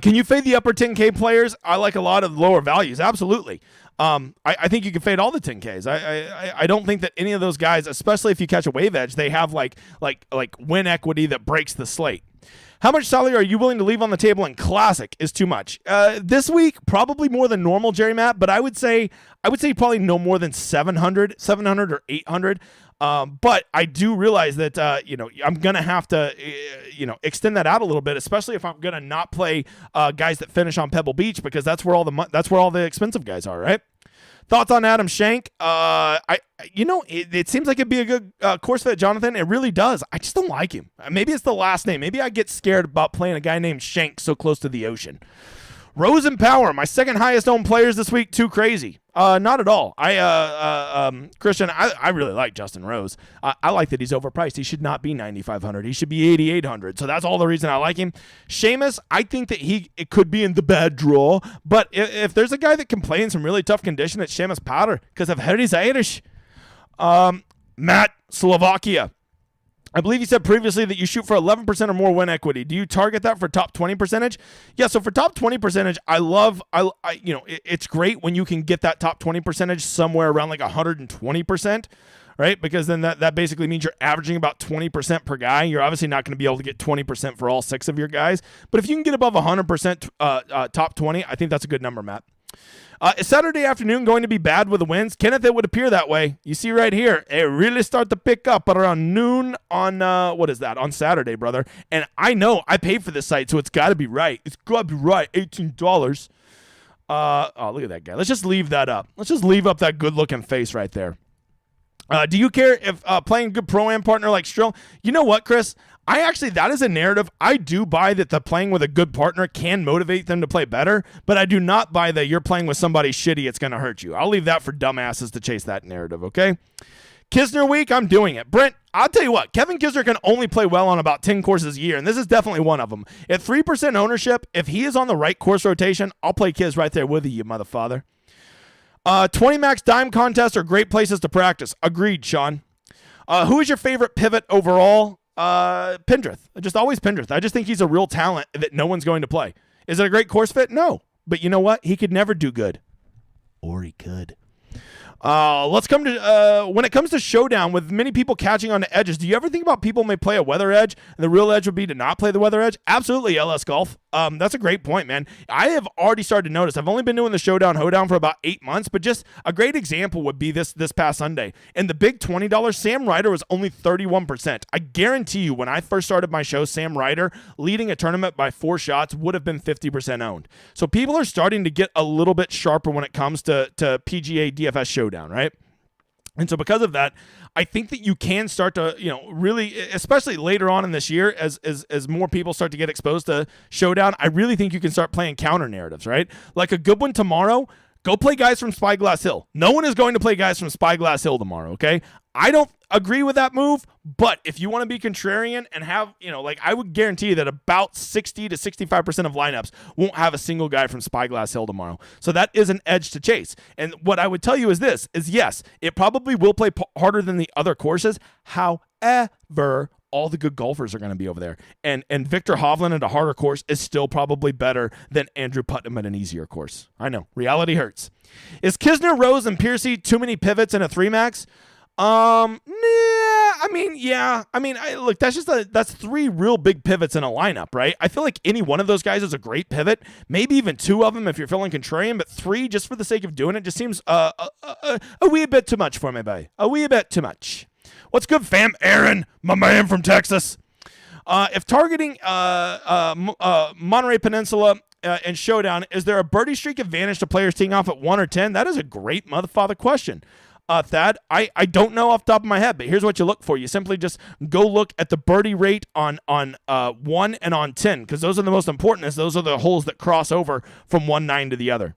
Can you fade the upper 10K players? I like a lot of lower values. Absolutely. I think you can fade all the 10Ks. I don't think that any of those guys, especially if you catch a wave edge, they have like win equity that breaks the slate. How much salary are you willing to leave on the table in Classic is too much? This week, probably more than normal, Jerry Matt, but I would say probably no more than 700 or 800. But I do realize that, I'm going to have to, extend that out a little bit, especially if I'm going to not play guys that finish on Pebble Beach, because that's where all the expensive guys are, right? Thoughts on Adam Schenk? It seems like it'd be a good course fit, Jonathan. It really does. I just don't like him. Maybe it's the last name. Maybe I get scared about playing a guy named Schenk so close to the ocean. Rose and Power, my second highest owned players this week. Too crazy. Not at all. Christian, I really like Justin Rose. I like that he's overpriced. He should not be 9,500. He should be 8,800. So that's all the reason I like him. Seamus, I think that it could be in the bad draw. But if there's a guy that can play in some really tough condition, it's Seamus Power because I've heard he's Irish. Matt, Slovakia. I believe you said previously that you shoot for 11% or more win equity. Do you target that for top 20 percentage? Yeah, so for top 20 percentage, it's great when you can get that top 20 percentage somewhere around like 120%, right? Because then that basically means you're averaging about 20% per guy. You're obviously not going to be able to get 20% for all 6 of your guys. But if you can get above 100% top 20, I think that's a good number, Matt. Is Saturday afternoon going to be bad with the winds? Kenneth, it would appear that way. You see right here, it really start to pick up around noon on, on Saturday, brother. And I know I paid for this site, so it's got to be right. It's got to be right, $18. Look at that guy. Let's just leave that up. Let's just leave up that good-looking face right there. Do you care if playing a good pro-am partner like Strill? You know what, Chris? That is a narrative. I do buy that the playing with a good partner can motivate them to play better, but I do not buy that you're playing with somebody shitty, it's going to hurt you. I'll leave that for dumbasses to chase that narrative, okay? Kisner week, I'm doing it. Brent, I'll tell you what, Kevin Kisner can only play well on about 10 courses a year, and this is definitely one of them. At 3% ownership, if he is on the right course rotation, I'll play Kiz right there with you motherfather. 20 max dime contests are great places to practice. Agreed, Sean. Who is your favorite pivot overall? Pendrith. Just always Pendrith. I just think he's a real talent that no one's going to play. Is it a great course fit? No. But you know what? He could never do good. Or he could. Let's come to when it comes to showdown with many people catching on to edges. Do you ever think about people may play a weather edge and the real edge would be to not play the weather edge? Absolutely, LS Golf. That's a great point, man. I have already started to notice. I've only been doing the showdown hoedown for about 8 months, but just a great example would be this past Sunday. In the big $20, Sam Ryder was only 31%. I guarantee you, when I first started my show, Sam Ryder leading a tournament by 4 shots would have been 50% owned. So people are starting to get a little bit sharper when it comes to PGA DFS showdown, right? And so because of that, I think that you can start to, really, especially later on in this year, as more people start to get exposed to showdown, I really think you can start playing counter narratives, right? Like a good one tomorrow, go play guys from Spyglass Hill. No one is going to play guys from Spyglass Hill tomorrow, okay? I don't agree with that move, but if you want to be contrarian and have, I would guarantee that about 60 to 65% of lineups won't have a single guy from Spyglass Hill tomorrow. So that is an edge to chase. And what I would tell you is yes, it probably will play harder than the other courses. However, all the good golfers are going to be over there. And Victor Hovland at a harder course is still probably better than Andrew Putnam at an easier course. I know. Reality hurts. Is Kisner, Rose, and Piercy too many pivots in a 3-max? Look, that's 3 real big pivots in a lineup, right? I feel like any one of those guys is a great pivot. Maybe even 2 of them if you're feeling contrarian, but 3 just for the sake of doing it just seems a wee bit too much for me, buddy. A wee bit too much. What's good, fam? Aaron, my man from Texas. If targeting Monterey Peninsula and Showdown, is there a birdie streak advantage to players teeing off at 1 or 10? That is a great motherfather question. Thad, I don't know off the top of my head, but here's what you look for. You simply just go look at the birdie rate on 1 and on 10, because those are the most important, as those are the holes that cross over from one 9 to the other.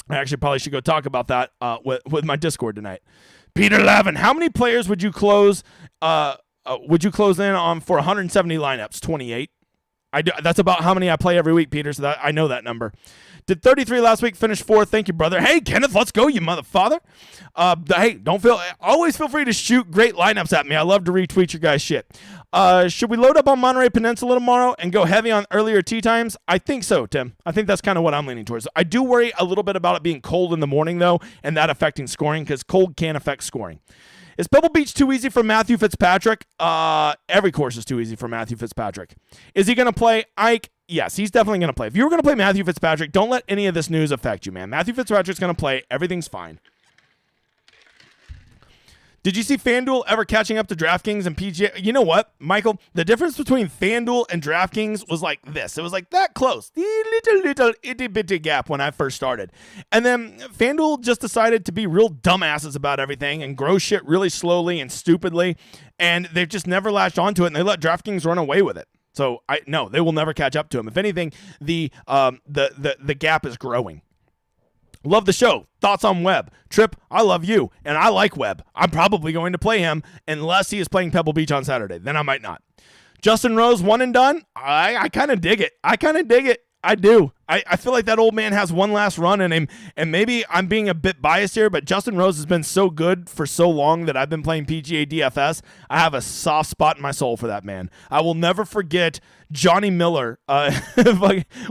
I actually probably should go talk about that with my Discord tonight. Peter Lavin, how many players would you close in on for 170 lineups? 28. That's about how many I play every week, Peter, so I know that number. Did 33 last week, finish 4th. Thank you, brother. Hey, Kenneth, let's go, you motherfather. Hey, always feel free to shoot great lineups at me. I love to retweet your guys' shit. Should we load up on Monterey Peninsula tomorrow and go heavy on earlier tee times? I think so, Tim. I think that's kind of what I'm leaning towards. I do worry a little bit about it being cold in the morning, though, and that affecting scoring, because cold can affect scoring. Is Pebble Beach too easy for Matthew Fitzpatrick? Every course is too easy for Matthew Fitzpatrick. Is he going to play Ike? Yes, he's definitely going to play. If you were going to play Matthew Fitzpatrick, don't let any of this news affect you, man. Matthew Fitzpatrick's going to play. Everything's fine. Did you see FanDuel ever catching up to DraftKings and PGA? You know what, Michael? The difference between FanDuel and DraftKings was like this. It was like that close. The little itty-bitty gap when I first started. And then FanDuel just decided to be real dumbasses about everything and grow shit really slowly and stupidly. And they've just never latched onto it, and they let DraftKings run away with it. So, no, they will never catch up to them. If anything, the gap is growing. Love the show. Thoughts on Webb? Trip, I love you, and I like Webb. I'm probably going to play him unless he is playing Pebble Beach on Saturday. Then I might not. Justin Rose, one and done? I kind of dig it. I do. I feel like that old man has one last run in him, and maybe I'm being a bit biased here, but Justin Rose has been so good for so long that I've been playing PGA DFS. I have a soft spot in my soul for that man. I will never forget Johnny Miller. What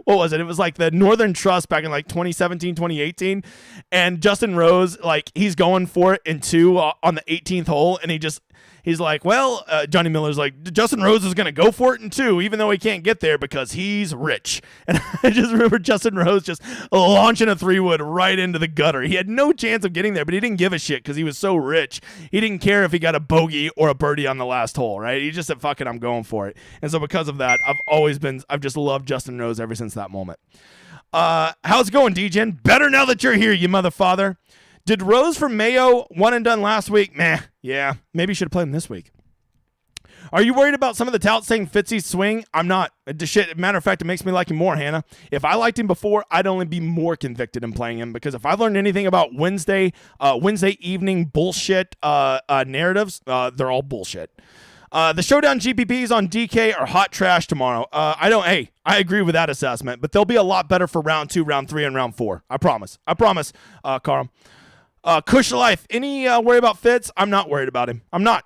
was it? It was like the Northern Trust back in like 2017, 2018, and Justin Rose, like he's going for it in 2 on the 18th hole, and he's like, well, Johnny Miller's like, Justin Rose is going to go for it in 2, even though he can't get there because he's rich. And I just remember Justin Rose just launching a 3-wood right into the gutter. He had no chance of getting there, but he didn't give a shit because he was so rich. He didn't care if he got a bogey or a birdie on the last hole, right? He just said, fuck it, I'm going for it. And so because of that, I've just loved Justin Rose ever since that moment. How's it going, DJen? Better now that you're here, you motherfather. Did Rose from Mayo one and done last week? Meh. Yeah, maybe you should have played him this week. Are you worried about some of the touts saying Fitzy's swing? I'm not. Matter of fact, it makes me like him more, Hannah. If I liked him before, I'd only be more convicted in playing him because if I've learned anything about Wednesday evening bullshit narratives, they're all bullshit. The showdown GPPs on DK are hot trash tomorrow. I agree with that assessment, but they'll be a lot better for round 2, round 3, and round 4. I promise, Carl. Kush Life, any worry about Fitz? I'm not worried about him. I'm not.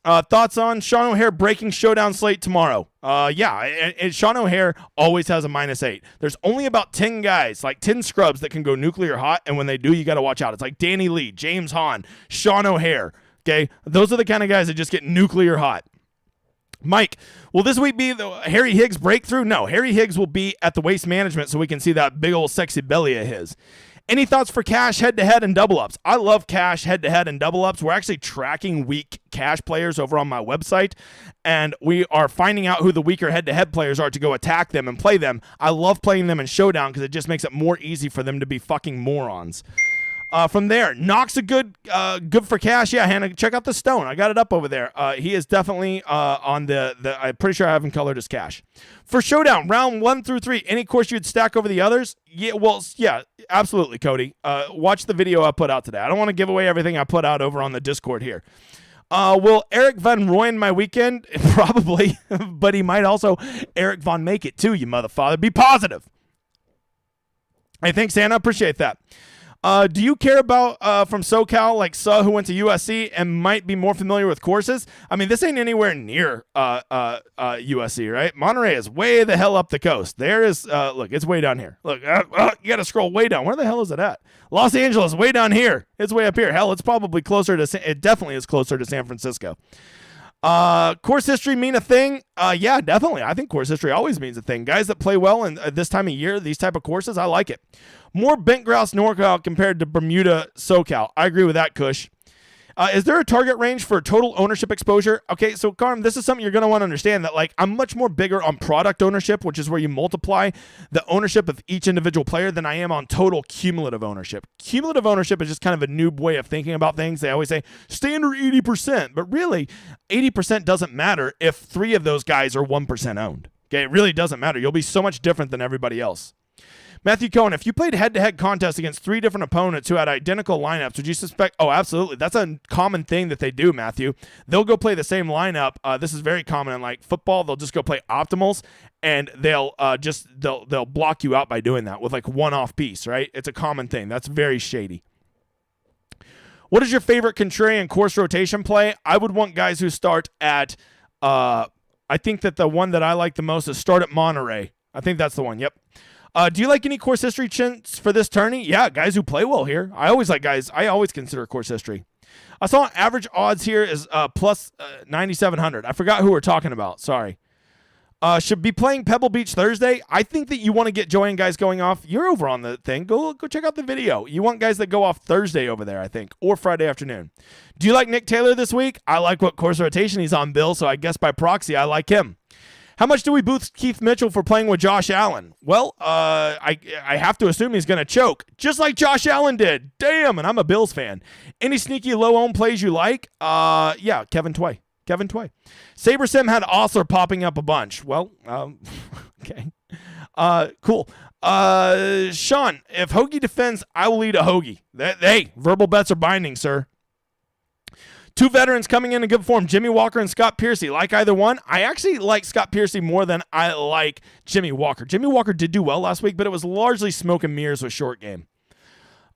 Thoughts on Sean O'Hare breaking showdown slate tomorrow? And Sean O'Hare always has a -8. There's only about 10 guys, like 10 scrubs that can go nuclear hot, and when they do, you got to watch out. It's like Danny Lee, James Hahn, Sean O'Hare, okay? Those are the kind of guys that just get nuclear hot. Mike, will this week be the Harry Higgs breakthrough? No, Harry Higgs will be at the Waste Management so we can see that big old sexy belly of his. Any thoughts for cash head-to-head and double-ups? I love cash head-to-head and double-ups. We're actually tracking weak cash players over on my website, and we are finding out who the weaker head-to-head players are to go attack them and play them. I love playing them in Showdown because it just makes it more easy for them to be fucking morons. From there, Knox a good for cash. Yeah, Hannah, check out the stone. I got it up over there. He is definitely on the I'm pretty sure I have him colored as cash. For Showdown, round 1 through 3, any course you'd stack over the others? Yeah, absolutely, Cody. Watch the video I put out today. I don't want to give away everything I put out over on the Discord here. Will Eric Van ruin my weekend? Probably, but he might also Eric Von make it too, you motherfucker. Be positive. Hey, thanks, Hannah. Appreciate that. Do you care about from SoCal like Suh who went to USC and might be more familiar with courses? I mean, this ain't anywhere near USC, right? Monterey is way the hell up the coast. There is look, it's way down here. Look, you got to scroll way down. Where the hell is it at? Los Angeles, way down here. It's way up here. Hell, it's probably closer to. It definitely is closer to San Francisco. Course history mean a thing? Yeah, definitely. I think course history always means a thing. Guys that play well in this time of year, these type of courses, I like it. More bent grouse NorCal compared to Bermuda SoCal. I agree with that, Kush. Is there a target range for total ownership exposure? Okay, so Carm, this is something you're going to want to understand that like I'm much more bigger on product ownership, which is where you multiply the ownership of each individual player than I am on total cumulative ownership. Cumulative ownership is just kind of a noob way of thinking about things. They always say standard 80%, but really 80% doesn't matter if 3 of those guys are 1% owned. Okay, it really doesn't matter. You'll be so much different than everybody else. Matthew Cohen, if you played head-to-head contests against 3 different opponents who had identical lineups, would you suspect? Oh, absolutely. That's a common thing that they do, Matthew. They'll go play the same lineup. This is very common in like football. They'll just go play optimals, and they'll block you out by doing that with like one-off piece, right? It's a common thing. That's very shady. What is your favorite contrarian course rotation play? I would want guys who start at. I think that the one that I like the most is start at Monterey. I think that's the one. Yep. Do you like any course history chints for this tourney? Yeah, guys who play well here. I always like guys. I always consider course history. I saw average odds here is plus 9,700. I forgot who we're talking about. Sorry. Should be playing Pebble Beach Thursday. I think that you want to get Joey and guys going off. You're over on the thing. Go check out the video. You want guys that go off Thursday over there, I think, or Friday afternoon. Do you like Nick Taylor this week? I like what course rotation he's on, Bill, so I guess by proxy I like him. How much do we boost Keith Mitchell for playing with Josh Allen? Well, I have to assume he's going to choke, just like Josh Allen did. Damn, and I'm a Bills fan. Any sneaky low-owned plays you like? Yeah, Kevin Tway. Saber Sim had Osler popping up a bunch. Well, okay. Cool. Sean, if Hoagie defends, I will eat a Hoagie. Hey, verbal bets are binding, sir. Two veterans coming in good form, Jimmy Walker and Scott Piercy. Like either one? I actually like Scott Piercy more than I like Jimmy Walker. Jimmy Walker did do well last week, but it was largely smoke and mirrors with short game.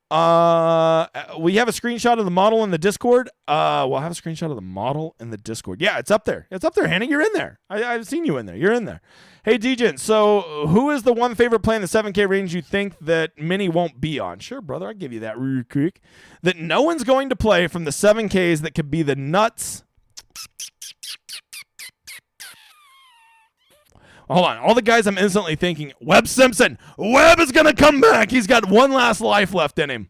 We have a screenshot of the model in the Discord. We'll have a screenshot of the model in the Discord. Yeah, it's up there. It's up there, Henning. You're in there. I've seen you in there. You're in there. Hey, Dejan, so who is the one favorite play in the 7K range you think that Mini won't be on? Sure, brother. I'll give you that real quick. That no one's going to play from the 7Ks that could be the nuts. Hold on. All the guys I'm instantly thinking, Webb Simpson. Webb is going to come back. He's got one last life left in him.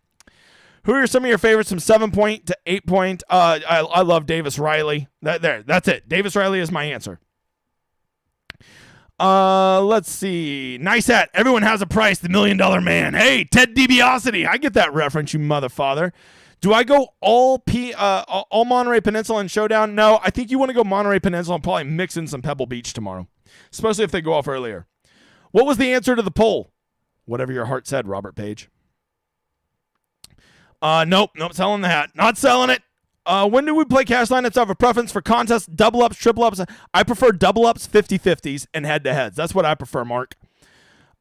Who are some of your favorites from 7-point to 8-point? I love Davis Riley. That's it. Davis Riley is my answer. Let's see. Nice hat. Everyone has a price. The $1 Million Man. Hey, Ted DiBiase. I get that reference, you mother father. Do I go all Monterey Peninsula and Showdown? No, I think you want to go Monterey Peninsula and probably mix in some Pebble Beach tomorrow, especially if they go off earlier. What was the answer to the poll? Whatever your heart said, Robert Page. Nope, selling the hat. Not selling it. When do we play cash lineups? I have a preference for contests, double ups, triple ups. I prefer double ups, 50-50s, and head-to-heads. That's what I prefer, Mark.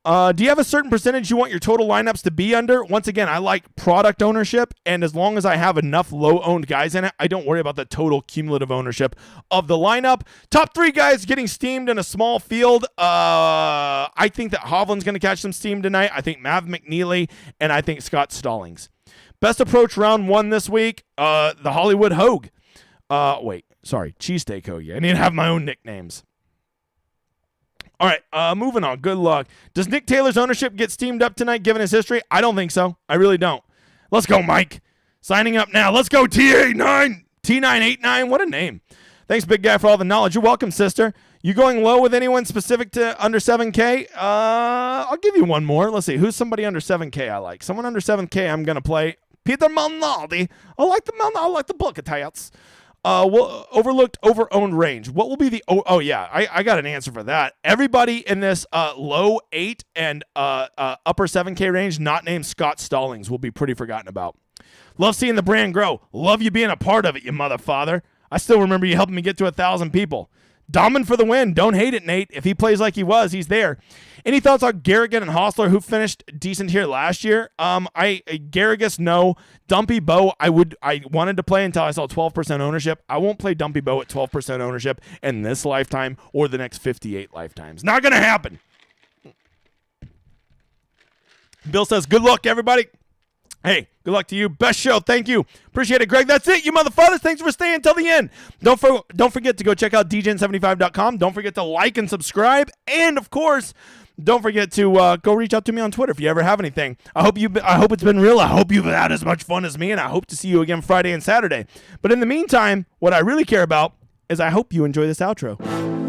Do you have a certain percentage you want your total lineups to be under? Once again, I like product ownership, and as long as I have enough low-owned guys in it, I don't worry about the total cumulative ownership of the lineup. Top 3 guys getting steamed in a small field. I think that Hovland's going to catch some steam tonight. I think Mav McNeely, and I think Scott Stallings. Best approach round 1 this week, the Hollywood Hogue. Cheesesteak Hoagie. I need to have my own nicknames. All right, moving on. Good luck. Does Nick Taylor's ownership get steamed up tonight given his history? I don't think so. I really don't. Let's go, Mike. Signing up now. Let's go, T989. What a name. Thanks, big guy, for all the knowledge. You're welcome, sister. You going low with anyone specific to under 7K? I'll give you one more. Let's see. Who's somebody under 7K I like? Someone under 7K I'm going to play. Peter Malnati. I like the Bucketats. Overlooked, over-owned range. What will be the... I got an answer for that. Everybody in this low 8 and upper 7K range not named Scott Stallings will be pretty forgotten about. Love seeing the brand grow. Love you being a part of it, you mother father. I still remember you helping me get to 1,000 people. Domin for the win. Don't hate it, Nate. If he plays like he was, he's there. Any thoughts on Garrigan and Hostler, who finished decent here last year? Garrigus, no. Dumpy Bow, I wanted to play until I saw 12% ownership. I won't play Dumpy Bow at 12% ownership in this lifetime or the next 58 lifetimes. Not going to happen. Bill says, good luck, everybody. Hey, good luck to you. Best show. Thank you. Appreciate it, Greg. That's it, you motherfuckers. Thanks for staying until the end. Don't forget to go check out djn75.com. Don't forget to like and subscribe. And, of course, don't forget to go reach out to me on Twitter if you ever have anything. I hope it's been real. I hope you've had as much fun as me, and I hope to see you again Friday and Saturday. But in the meantime, what I really care about is I hope you enjoy this outro.